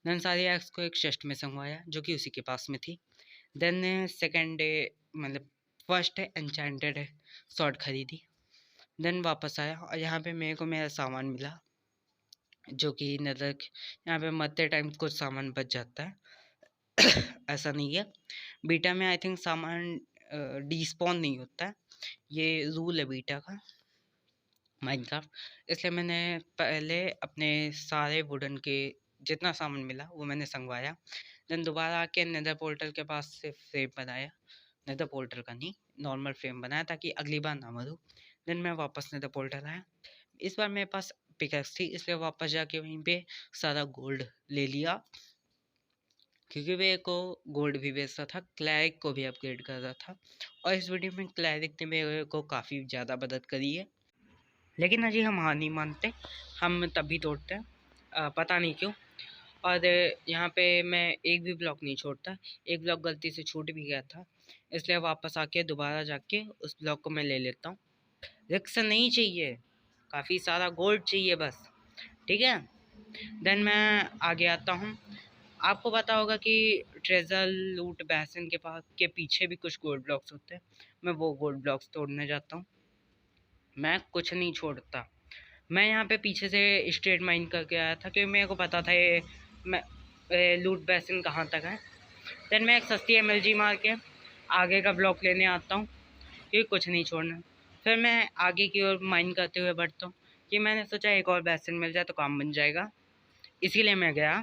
देन सारी एक्स को एक चेस्ट में संगवाया जो कि उसी के पास में थी। देन सेकेंड डे मतलब फर्स्ट एन्चेंटेड स्वॉर्ड खरीदी। देन वापस आया और यहाँ पे मेरे को मेरा सामान मिला जो कि नदर यहाँ पे मरते टाइम कुछ सामान बच जाता है ऐसा नहीं है, बीटा में आई थिंक सामान डिस्पॉन नहीं होता है, ये रूल है बीटा का माइनक्राफ्ट। इसलिए मैंने पहले अपने सारे वुडन के जितना सामान मिला वो मैंने संगवाया। देन दोबारा आके नेदर पोर्टल के पास से फ्रेम बनाया, नेदर पोर्टल का नहीं नॉर्मल फ्रेम बनाया ताकि अगली बार ना मरूँ। देन मैं वापस नेदर पोर्टल आया, इस बार मेरे पास पिकैक्स थी इसलिए वापस जाके वहीं पे सारा गोल्ड ले लिया, क्योंकि वे को गोल्ड भी बेचता था, क्लैरिक को भी अपग्रेड कर रहा था। और इस वीडियो में क्लैरिक ने मेरे को काफ़ी ज़्यादा मदद करी है, लेकिन अजी हम हार नहीं मानते, हम तब भी तोड़ते हैं, पता नहीं क्यों। और यहाँ पे मैं एक भी ब्लॉक नहीं छोड़ता, एक ब्लॉक गलती से छूट भी गया था इसलिए वापस आके दोबारा जाके उस ब्लॉक को मैं ले लेता हूँ। रिस्क नहीं चाहिए, काफ़ी सारा गोल्ड चाहिए बस, ठीक है। देन मैं आगे आता हूँ, आपको पता होगा कि ट्रेजर लूट बेसिन के पास के पीछे भी कुछ गोल्ड ब्लॉक्स होते हैं, मैं वो गोल्ड ब्लॉक्स तोड़ने जाता हूँ। मैं कुछ नहीं छोड़ता, मैं यहाँ पे पीछे से स्ट्रेट माइन करके आया था क्योंकि मेरे को पता था ये मैं लूट बेसिन कहाँ तक है। देन मैं एक सस्ती एमएलजी मार के आगे का ब्लॉक लेने आता हूँ क्योंकि कुछ नहीं छोड़ना। फिर मैं आगे की ओर माइन करते हुए बढ़ता हूँ कि मैंने सोचा एक और बेसिन मिल जाए तो काम बन जाएगा, इसीलिए मैं गया।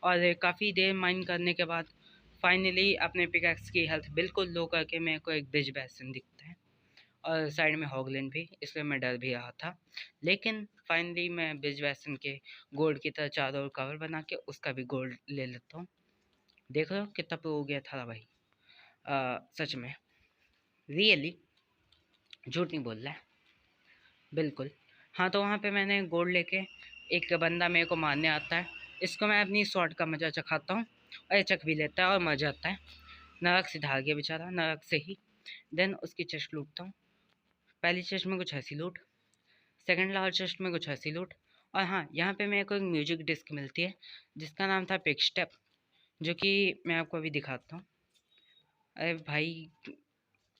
और काफ़ी देर माइन करने के बाद फाइनली अपने पिकैक्स की हेल्थ बिल्कुल लो करके मेरे को एक ब्रिज बेसिन दिखता है और साइड में हॉगलैंड भी, इसलिए मैं डर भी रहा था। लेकिन फाइनली मैं ब्रिज बेसिन के गोल्ड की तरह चारों ओर कवर बना के उसका भी गोल्ड ले लेता हूँ। देख रहे हो कितना प्रो हो गया था भाई, सच में रियली झूठ नहीं बोल रहा है बिल्कुल। हाँ तो वहाँ पे मैंने गोल्ड लेके एक बंदा मेरे को मारने आता है, इसको मैं अपनी शॉट का मज़ा चखाता हूँ और ये चख भी लेता है और मर जाता है, नरक से ढाल गया बेचारा नरक से ही। देन उसकी चेस्ट लूटता हूँ, पहली चेस्ट में कुछ ऐसी लूट, सेकंड लार्ज चेस्ट में कुछ ऐसी लूट, और हाँ यहाँ पे मेरे को एक म्यूजिक डिस्क मिलती है जिसका नाम था पिक स्टेप, जो कि मैं आपको अभी दिखाता हूँ। अरे भाई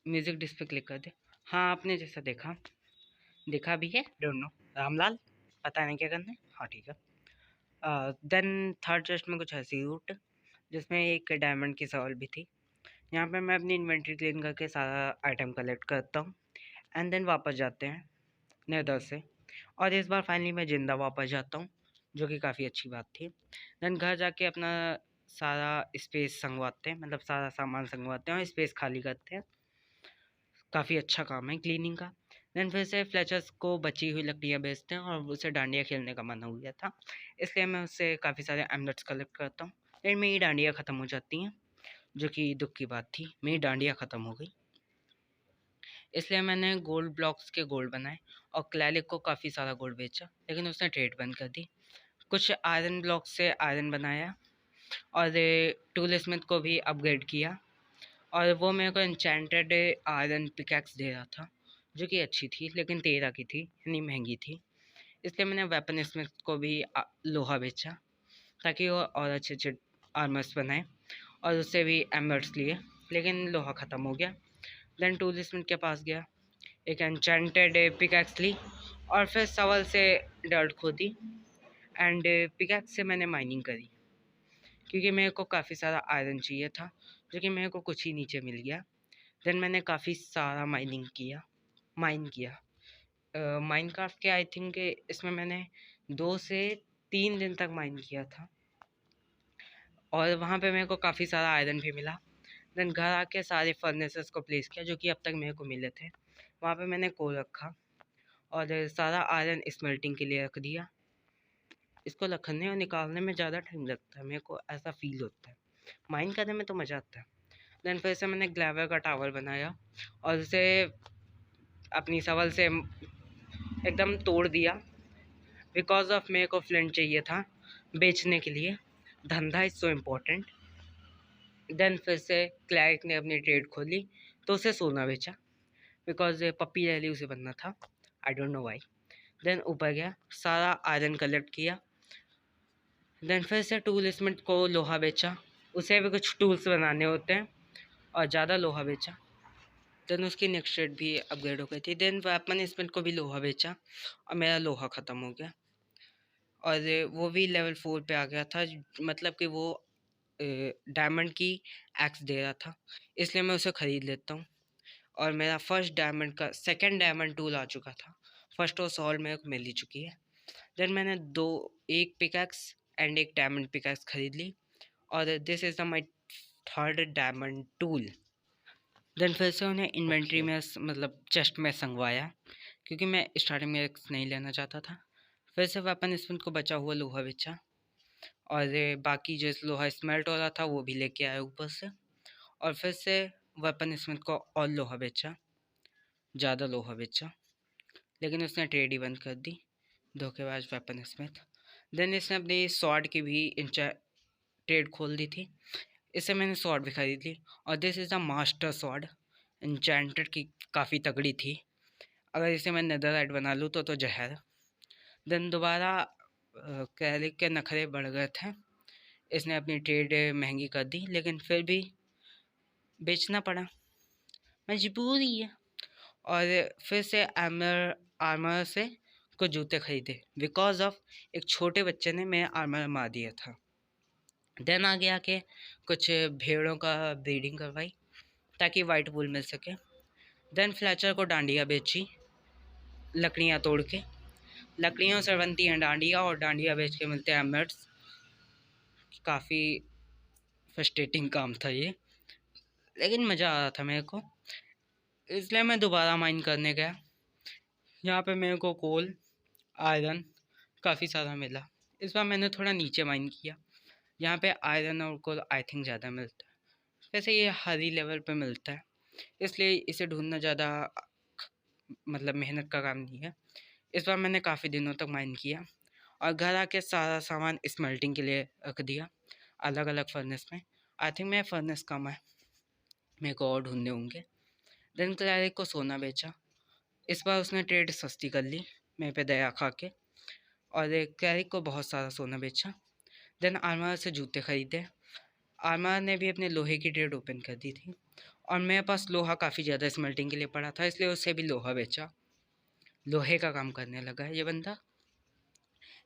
म्यूजिक डिस्क पे क्लिक कर दे, हाँ आपने जैसा देखा देखा भी है, डोंट नो रामलाल पता नहीं क्या करना है, हाँ ठीक है। देन थर्ड चेस्ट में कुछ ऐसी लूट जिसमें एक डायमंड की सवाल भी थी। यहाँ पे मैं अपनी इन्वेंट्री क्लीन करके सारा आइटम कलेक्ट करता हूँ एंड देन वापस जाते हैं नेदर से, और इस बार फाइनली मैं ज़िंदा वापस जाता हूँ जो कि काफ़ी अच्छी बात थी। देन घर जाके अपना सारा स्पेस संगवाते हैं, मतलब सारा सामान संगवाते हैं और स्पेस खाली करते हैं, काफ़ी अच्छा काम है क्लीनिंग का। देन फिर से फ्लेचर्स को बची हुई लकड़ियाँ बेचते हैं और उसे डांडिया खेलने का मन हो गया था इसलिए मैं उससे काफ़ी सारे एमलेट्स कलेक्ट करता हूँ। फिर मेरी डांडियाँ ख़त्म हो जाती हैं जो कि दुख की बात थी, मेरी डांडियाँ ख़त्म हो गई, इसलिए मैंने गोल्ड ब्लॉक्स के गोल्ड बनाए और क्लैरिक को काफ़ी सारा गोल्ड बेचा, लेकिन उसने ट्रेड बंद कर दी। कुछ आयरन ब्लॉक से आयरन बनाया और टूल स्मिथ को भी अपग्रेड किया, और वो मेरे को एन्चेंटेड आयरन पिकैक्स दे रहा था जो कि अच्छी थी लेकिन 13 की थी यानी महंगी थी, इसलिए मैंने वेपन स्मिथ को भी लोहा बेचा ताकि वो और अच्छे अच्छे आर्मर्स बनाए, और उससे भी एमर्स लिए लेकिन लोहा ख़त्म हो गया। देन टूल स्मिथ के पास गया, एक एन्चेंटेड पिकैक्स ली और फिर सवल से डर्ट खोदी एंड पिकैक्स से मैंने माइनिंग करी क्योंकि मेरे को काफ़ी सारा आयरन चाहिए था, जो कि मेरे को कुछ ही नीचे मिल गया। देन मैंने काफ़ी सारा माइन किया माइनक्राफ्ट के आई थिंक इसमें मैंने 2 से 3 दिन तक माइन किया था, और वहाँ पे मेरे को काफ़ी सारा आयरन भी मिला। देन घर आके सारे फर्नेसेस को प्लेस किया जो कि अब तक मेरे को मिले थे। वहाँ पे मैंने कोल रखा और सारा आयरन स्मेल्टिंग के लिए रख दिया। इसको रखने और निकालने में ज़्यादा टाइम लगता है, मेरे को ऐसा फील होता है। माइन करने में तो मज़ा आता है। देन फिर से मैंने ग्लेवर का टावर बनाया और उसे अपनी सवल से एकदम तोड़ दिया, बिकॉज ऑफ मेरे को फ्लिंट चाहिए था बेचने के लिए। धंधा इज़ सो इम्पोर्टेंट। देन फिर से क्लैरिक ने अपनी ट्रेड खोली तो उसे सोना बेचा, बिकॉज पप्पी रैली उसे बनना था, I don't know why. Then ऊपर गया, सारा आयरन कलेक्ट किया। देन फिर से टूल स्मिथ को लोहा बेचा, उसे भी कुछ टूल्स बनाने होते हैं, और ज़्यादा लोहा बेचा। देन उसकी नेक्स्ट रेट भी अपग्रेड हो गई थी। देन वेपन स्मिथ को भी लोहा बेचा और मेरा लोहा ख़त्म हो गया, और वो भी लेवल 4 पे आ गया था। मतलब कि वो डायमंड की एक्स दे रहा था, इसलिए मैं उसे ख़रीद लेता हूँ। और मेरा फर्स्ट डायमंड का सेकंड डायमंड टूल आ चुका था। फर्स्ट और सॉल्व मेरे को मिल ही चुकी है। देन मैंने एक पिकैक्स एंड एक डायमंड पिकैक्स खरीद ली, और this is the my third diamond tool. Then फिर से उन्हें इन्वेंट्री में मतलब चेस्ट में संगवाया, क्योंकि मैं स्टार्टिंग में रिस्क नहीं लेना चाहता था। फिर से वेपन स्मिथ को बचा हुआ लोहा बेचा, और बाकी जो लोहा स्मेल्ट हो रहा था वो भी लेके आया ऊपर से। और फिर से वेपन स्मिथ को और लोहा बेचा, ज़्यादा लोहा बेचा, लेकिन उसने ट्रेड ही बंद कर दी, धोखेबाज वेपन स्मिथ। देन इसने अपनी स्वॉर्ड की भी ट्रेड खोल दी थी, इससे मैंने स्वॉर्ड भी खरीद ली। और this is the master sword, enchanted की काफ़ी तगड़ी थी। अगर इसे मैं नेदरराइट बना लूँ तो जहर। देन दोबारा कैलिक के नखरे बढ़ गए थे, इसने अपनी ट्रेड महंगी कर दी, लेकिन फिर भी बेचना पड़ा, मजबूरी है। और फिर से आर्मर से कुछ जूते खरीदे, बिकॉज ऑफ एक छोटे बच्चे ने मेरा आर्मर मार दिया था। देन आगे आके कुछ भेड़ों का ब्रीडिंग करवाई ताकि वाइट वूल मिल सके। देन फ्लैचर को डांडिया बेची, लकड़ियाँ तोड़ के। लकड़ियों से बनती हैं डांडिया, और डांडिया बेच के मिलते हैं एमलेट्स। काफ़ी फ्रस्ट्रेटिंग काम था ये, लेकिन मज़ा आ रहा था मेरे को, इसलिए मैं दोबारा माइन करने गया। यहाँ पे मेरे को कोल आयरन काफ़ी सारा मिला। इस बार मैंने थोड़ा नीचे माइन किया, यहाँ पे आयरन और कोल आई थिंक ज़्यादा मिलता है। वैसे ये हर ही लेवल पे मिलता है, इसलिए इसे ढूंढना ज़्यादा मतलब मेहनत का काम नहीं है। इस बार मैंने काफ़ी दिनों तक माइन किया, और घर आके सारा सामान स्मेल्टिंग के लिए रख दिया अलग अलग फर्नेस में। आई थिंक मैं फर्नेस कम है, मेरे को और ढूंढने होंगे। देन क्लैरिक को सोना बेचा, इस बार उसने ट्रेड सस्ती कर ली मेरे पे दया खा के, और क्लैरिक को बहुत सारा सोना बेचा। देन आर्मर से जूते खरीदे, आर्मर ने भी अपने लोहे की ट्रेड ओपन कर दी थी, और मेरे पास लोहा काफ़ी ज़्यादा स्मेल्टिंग के लिए पड़ा था, इसलिए उससे भी लोहा बेचा। लोहे का काम करने लगा है ये बंदा,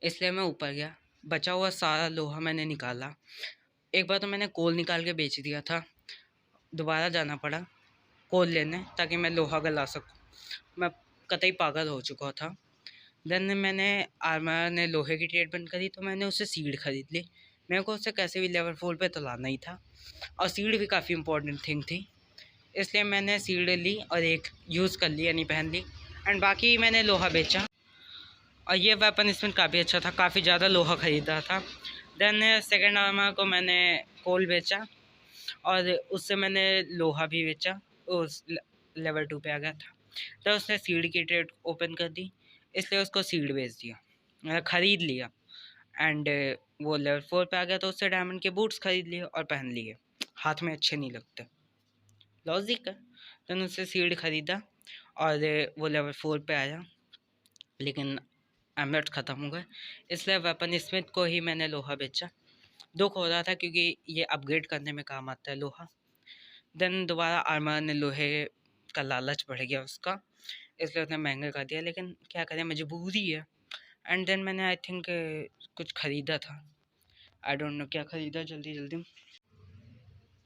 इसलिए मैं ऊपर गया। बचा हुआ सारा लोहा मैंने निकाला। एक बार तो मैंने कोल निकाल के बेच दिया था, दोबारा जाना पड़ा कोल लेने ताकि मैं लोहा गला सकूँ। मैं कतई पागल हो चुका था। देन मैंने आर्मर ने लोहे की ट्रेड बंद करी, तो मैंने उससे सीड खरीद ली। मेरे को उससे कैसे भी लेवल 4 पे तो लाना ही था, और सीड भी काफ़ी इंपॉर्टेंट थिंग थी, इसलिए मैंने सीड ली और एक यूज़ कर ली यानी पहन ली, एंड बाकी मैंने लोहा बेचा। और ये वेपन इसमें काफ़ी अच्छा था, काफ़ी ज़्यादा लोहा ख़रीदा था। देन सेकंड आर्मर को मैंने कोल बेचा, और उससे मैंने लोहा भी बेचा, उस लेवल 2 पे आ गया था। तो उसने सीड की ट्रेड ओपन कर दी, इसलिए उसको सीड बेच दिया, मतलब ख़रीद लिया। एंड वो लेवल 4 पे आ गया, तो उससे डायमंड के बूट्स खरीद लिए और पहन लिए, हाथ में अच्छे नहीं लगते, लॉजिक है। देन उससे सीड ख़रीदा, और वो लेवल 4 पे आया, लेकिन एमलेट्स ख़त्म हो गए, इसलिए वेपन स्मिथ को ही मैंने लोहा बेचा। दुख हो रहा था क्योंकि ये अपग्रेड करने में काम आता है लोहा। देन दोबारा आर्मर ने लोहे का लालच बढ़ गया उसका, इसलिए उसने महंगा कर दिया, लेकिन क्या करें, मजबूरी है। एंड देन मैंने आई थिंक कुछ ख़रीदा था, आई डोंट नो क्या ख़रीदा जल्दी जल्दी,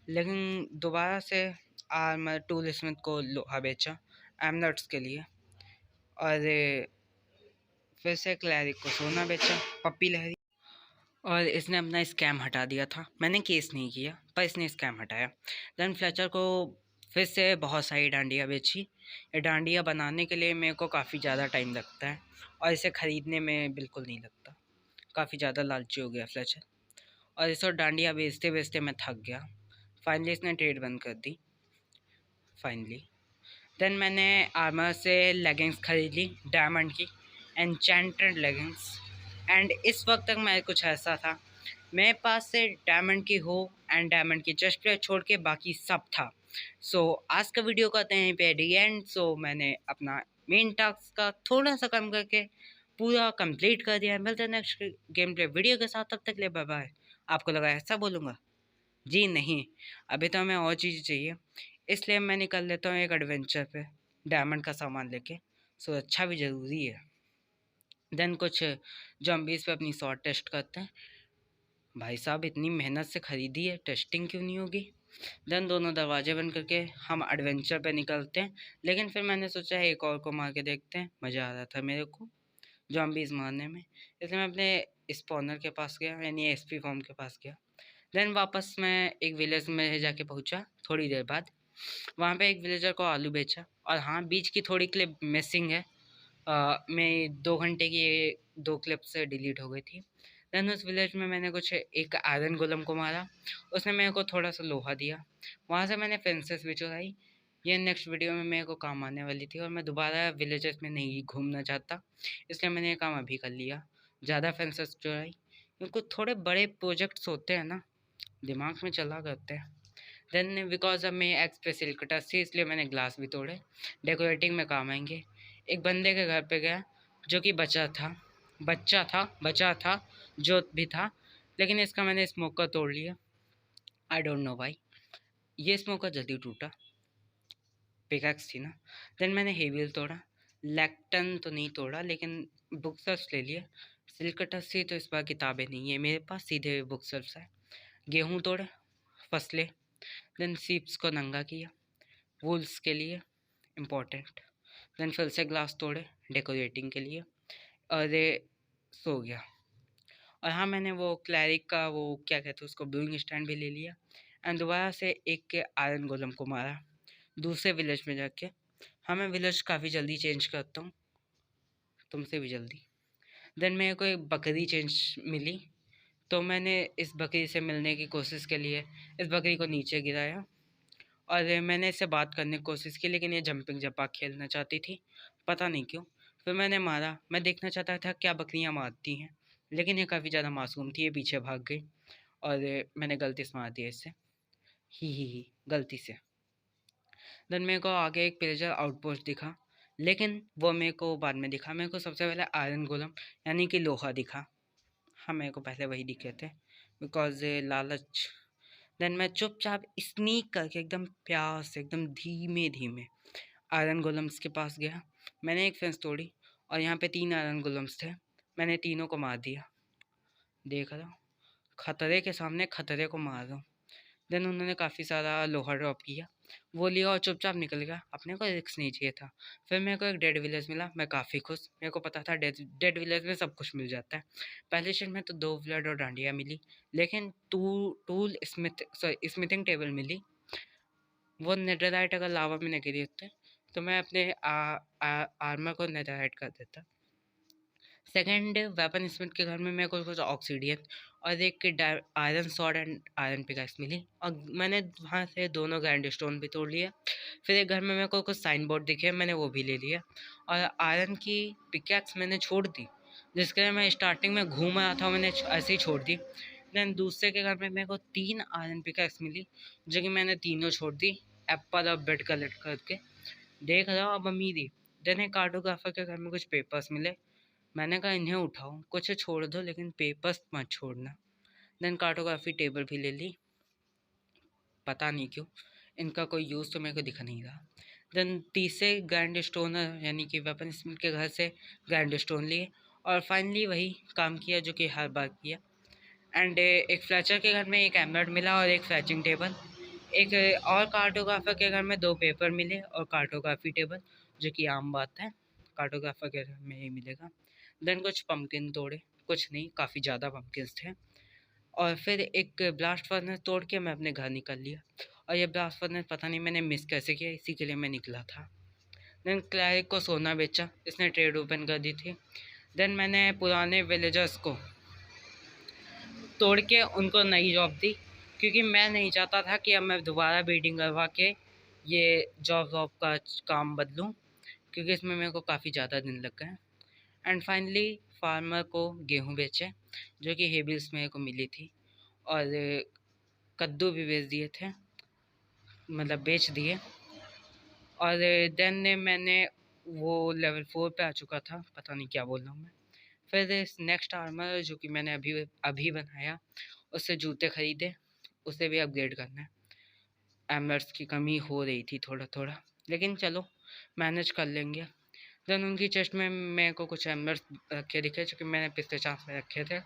लेकिन दोबारा से मैं टूल स्मिथ को लोहा बेचा एमनट्स के लिए, और फिर से क्लैरिक को सोना बेचा पप्पी लहरी, और इसने अपना स्कैम हटा दिया था। मैंने केस नहीं किया पर इसने स्कैम हटाया। देन फ्लेचर को फिर से बहुत सारी डांडियाँ बेची। ये डांडियाँ बनाने के लिए मेरे को काफ़ी ज़्यादा टाइम लगता है और इसे ख़रीदने में बिल्कुल नहीं लगता। काफ़ी ज़्यादा लालची हो गया फ्लेचर, और इस और डांडियाँ बेचते बेचते मैं थक गया। फाइनली इसने ट्रेड बंद कर दी फाइनली। देन मैंने आर्मर से लेगिंग्स खरीद ली डायमंड की, एन्चेंटेड लेगिंग्स। एंड इस वक्त तक मैं कुछ ऐसा था, मेरे पास से डायमंड की हो एंड डायमंड की चेस्ट प्लेट छोड़ के बाकी सब था। सो आज का वीडियो करते हैं पे डी एंड। सो मैंने अपना मेन टास्क का थोड़ा सा कम करके पूरा कंप्लीट कर दिया है। मिलते हैं नेक्स्ट गेम प्ले वीडियो के साथ, तब तक ले बाय बाय। आपको लगा ऐसा बोलूँगा? जी नहीं, अभी तो हमें और चीज़ें चाहिए, इसलिए मैं निकल लेता हूँ एक एडवेंचर पे डायमंड का सामान लेके। सो अच्छा भी ज़रूरी है। देन कुछ जॉम्बीज़ पे अपनी शॉट टेस्ट करते हैं। भाई साहब इतनी मेहनत से ख़रीदी है, टेस्टिंग क्यों नहीं होगी? देन दोनों दरवाजे बंद करके हम एडवेंचर पे निकलते हैं। लेकिन फिर मैंने सोचा है एक और को मार के देखते हैं, मज़ा आ रहा था मेरे को जॉम्बीज़ मारने में, इसलिए मैं अपने स्पॉनर के पास गया, यानी एसपी फॉर्म के पास गया। देन वापस मैं एक विलेज में जाके पहुंचा थोड़ी देर बाद। वहाँ पे एक विलेजर को आलू बेचा, और हाँ बीच की थोड़ी क्लिप मिसिंग है। मैं 2 घंटे की 2 क्लिप से डिलीट हो गई थी। देन उस विलेज में मैंने कुछ एक आयरन गोलम को मारा, उसने मेरे को थोड़ा सा लोहा दिया। वहाँ से मैंने फेंसेस भी चुराई, ये नेक्स्ट वीडियो में मेरे को काम आने वाली थी, और मैं दोबारा विलेजेस में नहीं घूमना चाहता, इसलिए मैंने ये काम अभी कर लिया। ज़्यादा फेंसेस चुराई, क्योंकि थोड़े बड़े प्रोजेक्ट्स होते हैं ना, दिमाग में चला करते हैं। देन बिकॉज अब मैं एक्स पे सिल्क टच थी, इसलिए मैंने ग्लास भी तोड़े, डेकोरेटिंग में काम आएंगे। एक बंदे के घर पे गया जो कि बचा था जो भी था, लेकिन इसका मैंने स्मोकर तोड़ लिया। आई डोंट नो भाई, ये स्मोकर जल्दी टूटा, पिकैक्स थी ना। देन मैंने हेविल तोड़ा, लैक्टन तो नहीं तोड़ा, लेकिन बुक सेल्फ ले लिया। सिल्क टच थी तो इस बार किताबें नहीं है मेरे पास, सीधे बुक सेल्फ है। गेहूँ तोड़े, फसलें। देन सीप्स को नंगा किया वूल्स के लिए, इम्पोर्टेंट। देन फिर से ग्लास तोड़े डेकोरेटिंग के लिए, और ये सो गया। और हाँ मैंने वो क्लैरिक का वो क्या कहते हैं उसको ब्रूइंग स्टैंड भी ले लिया, एंड दोबारा से एक के आयरन गोलम को मारा दूसरे विलेज में जाके। हाँ मैं विलेज काफ़ी जल्दी चेंज करता हूँ, तुमसे भी जल्दी। देन मेरे को एक बकरी चेंज मिली, तो मैंने इस बकरी से मिलने की कोशिश के लिए इस बकरी को नीचे गिराया, और मैंने इससे बात करने की कोशिश की, लेकिन ये जंपिंग जपाक खेलना चाहती थी, पता नहीं क्यों। फिर मैंने मारा, मैं देखना चाहता था क्या बकरियां मारती हैं, लेकिन ये काफ़ी ज़्यादा मासूम थी, ये पीछे भाग गई, और मैंने गलती से मार दिया इससे, ही गलती से। देन मेरे को आगे एक प्लेजर आउटपोस्ट दिखा, लेकिन वो मेरे को बाद में दिखा। मेरे को सबसे पहले आयरन गोलम यानी कि लोहा दिखा। हाँ मेरे को पहले वही दिखे थे, बिकॉज लालच। देन मैं चुपचाप स्नीक करके एकदम प्यार से एकदम धीमे धीमे आयरन गोलम्स के पास गया। मैंने एक फेंस तोड़ी, और यहाँ पे 3 आयरन गोलम्स थे, मैंने तीनों को मार दिया। देख रहा हूँ, खतरे के सामने खतरे को मार रहा हूँ। देन उन्होंने काफ़ी सारा लोहा ड्रॉप किया, वो लिया और चुपचाप निकल गया। अपने को रिस्क नहीं चाहिए था। फिर मेरे को एक डेड विलेज मिला, मैं काफ़ी खुश, मेरे को पता था डेड विलेज में सब कुछ मिल जाता है। पहले शेड में तो 2 ब्लड और डांडिया मिली, लेकिन टूल स्मिथिंग टेबल मिली। वो नेदरराइट अगर लावा में नहीं गिरी होते तो मैं अपने आर्मर को नेदरराइट कर देता। सेकंड वेपन स्मिथ के घर में मेरे को कुछ ऑक्सीडियन और एक iron sword and iron pickaxe मिली, और मैंने वहाँ से दोनों ग्रैंड स्टोन भी तोड़ लिया। फिर एक घर में मेरे को कुछ साइन बोर्ड दिखे, मैंने वो भी ले लिया, और आयरन की पिकैक्स मैंने छोड़ दी, जिसके लिए मैं स्टार्टिंग में घूम रहा था, मैंने ऐसे ही छोड़ दी। देन दूसरे के घर में मेरे को 3 आयरन पिकैक्स मिली, जो कि मैंने तीनों छोड़ दी एप्पल और बेड कलेक्ट करके। देख रहा हूँ अब अमीरी। देन एक कार्टोग्राफर के घर में कुछ पेपर्स मिले, मैंने कहा इन्हें उठाओ, कुछ छोड़ दो लेकिन पेपर्स मत छोड़ना। देन कार्टोग्राफी टेबल भी ले ली, पता नहीं क्यों इनका कोई यूज़ तो मेरे को दिख नहीं रहा। देन तीसरे ग्रैंड स्टोन यानी कि वेपन स्मिथ के घर से ग्रैंड स्टोन लिए, और फाइनली वही काम किया जो कि हर बार किया। एंड एक फ्लैचर के घर में एक एमलेट मिला और एक फ्लैचिंग टेबल। एक और कार्टोग्राफर के घर में 2 पेपर मिले और कार्टोग्राफी टेबल, जो कि आम बात है, कार्टोग्राफर के घर में ही मिलेगा। देन कुछ पम्पकिन तोड़े, कुछ नहीं काफ़ी ज़्यादा पम्पकिन्स थे। और फिर एक ब्लास्ट फर्नेस तोड़ के मैं अपने घर निकल लिया। और ये ब्लास्ट फर्नेस पता नहीं मैंने मिस कैसे किया, इसी के लिए मैं निकला था। देन क्लैरिक को सोना बेचा, इसने ट्रेड ओपन कर दी थी। देन मैंने पुराने विलेजर्स को तोड़ के उनको नई जॉब दी, क्योंकि मैं नहीं चाहता था कि अब मैं दोबारा बीडिंग करवा के ये जॉब का काम बदलूं, क्योंकि इसमें मेरे को काफ़ी ज़्यादा दिन लग गए। एंड फाइनली फार्मर को गेहूं बेचे, जो कि हेबिल्स मेरे को मिली थी। और कद्दू भी बेच दिए थे, मतलब बेच दिए। और देन मैंने वो लेवल 4 पे आ चुका था, पता नहीं क्या बोल रहा हूँ मैं। फिर इस नेक्स्ट आर्मर जो कि मैंने अभी अभी बनाया, उससे जूते खरीदे, उसे भी अपग्रेड करना है। एमर्स की कमी हो रही थी थोड़ा थोड़ा, लेकिन चलो मैनेज कर लेंगे। देन उनकी चेस्ट में मेरे को कुछ एमर्स रखे दिखे, जो कि मैंने पिछले चांस में रखे थे,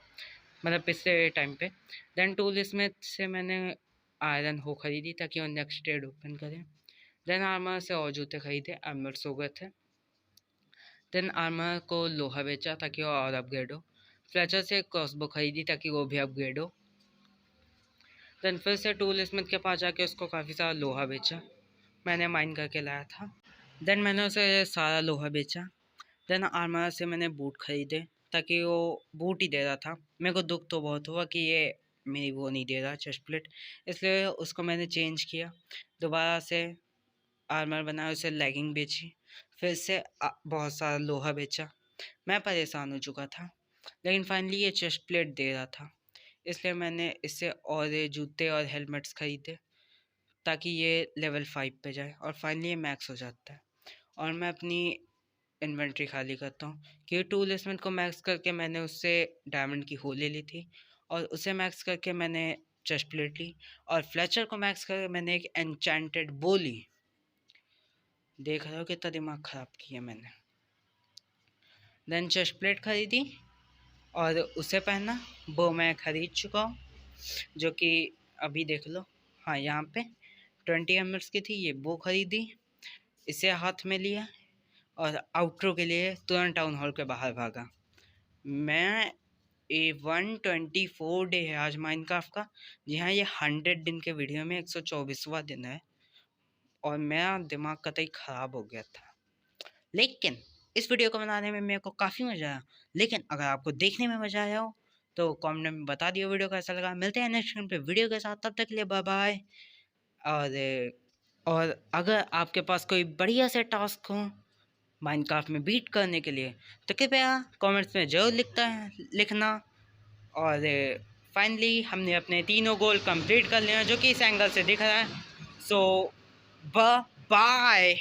मतलब पिछले टाइम पे। देन टूल स्मिथ से मैंने आयरन हो खरीदी ताकि वो नेक्स्ट ट्रेड ओपन करें। देन आर्मर से और जूते खरीदे, एमर्स हो गए थे। देन आर्मर को लोहा बेचा ताकि वो और अपग्रेड हो। फ्लेचर से क्रॉसबो खरीदी ताकि वो भी अपग्रेड हो। देन फिर से टूल स्मिथ के पास जाके उसको काफ़ी सारा लोहा बेचा, मैंने माइन करके लाया था। देन मैंने उसे सारा लोहा बेचा। देन आर्मर से मैंने बूट खरीदे ताकि वो बूट ही दे रहा था। मेरे को दुख तो बहुत हुआ कि ये मेरी वो नहीं दे रहा चेस्ट प्लेट, इसलिए उसको मैंने चेंज किया, दोबारा से आर्मर बनाया, उसे लेगिंग बेची, फिर से बहुत सारा लोहा बेचा। मैं परेशान हो चुका था, लेकिन फाइनली ये चेस्ट प्लेट दे रहा था, इसलिए मैंने इससे और जूते और हेलमेट्स खरीदे ताकि ये लेवल 5 पे जाए और फाइनली ये मैक्स हो जाता है। और मैं अपनी इन्वेंट्री खाली करता हूँ कि टूल स्मिथ को मैक्स करके मैंने उससे डायमंड की होली ली थी, और उसे मैक्स करके मैंने चेस्ट प्लेट ली, और फ्लेचर को मैक्स करके मैंने एक एन्चेंटेड बो ली। देख रहे हो कितना दिमाग ख़राब किया मैंने। देन चेस्ट प्लेट खरीदी और उसे पहना। वो मैं ख़रीद चुका हूँ, जो कि अभी देख लो, हाँ यहाँ पे 20 एमएल्स की थी। ये वो खरीदी, इसे हाथ में लिया और आउटरो के लिए तुरंत टाउन हॉल के बाहर भागा। मैं 124 डे है आज माइनक्राफ्ट का। जी हाँ, ये 100 दिन के वीडियो में 124वां दिन है, और मेरा दिमाग कतई ख़राब हो गया था। लेकिन इस वीडियो को बनाने में मेरे को काफ़ी मज़ा आया। लेकिन अगर आपको देखने में मज़ा आया हो तो कमेंट में बता दियो वीडियो कैसा लगा। मिलते हैं नेक्स्ट पे वीडियो के साथ, तब तक के लिए बाय बाय। और अगर आपके पास कोई बढ़िया से टास्क हो माइनक्राफ्ट में बीट करने के लिए, तो कृपया कमेंट्स में ज़रूर लिखना। और फाइनली हमने अपने तीनों गोल कंप्लीट कर लिए हैं, जो कि इस एंगल से दिख रहा है। सो बाय।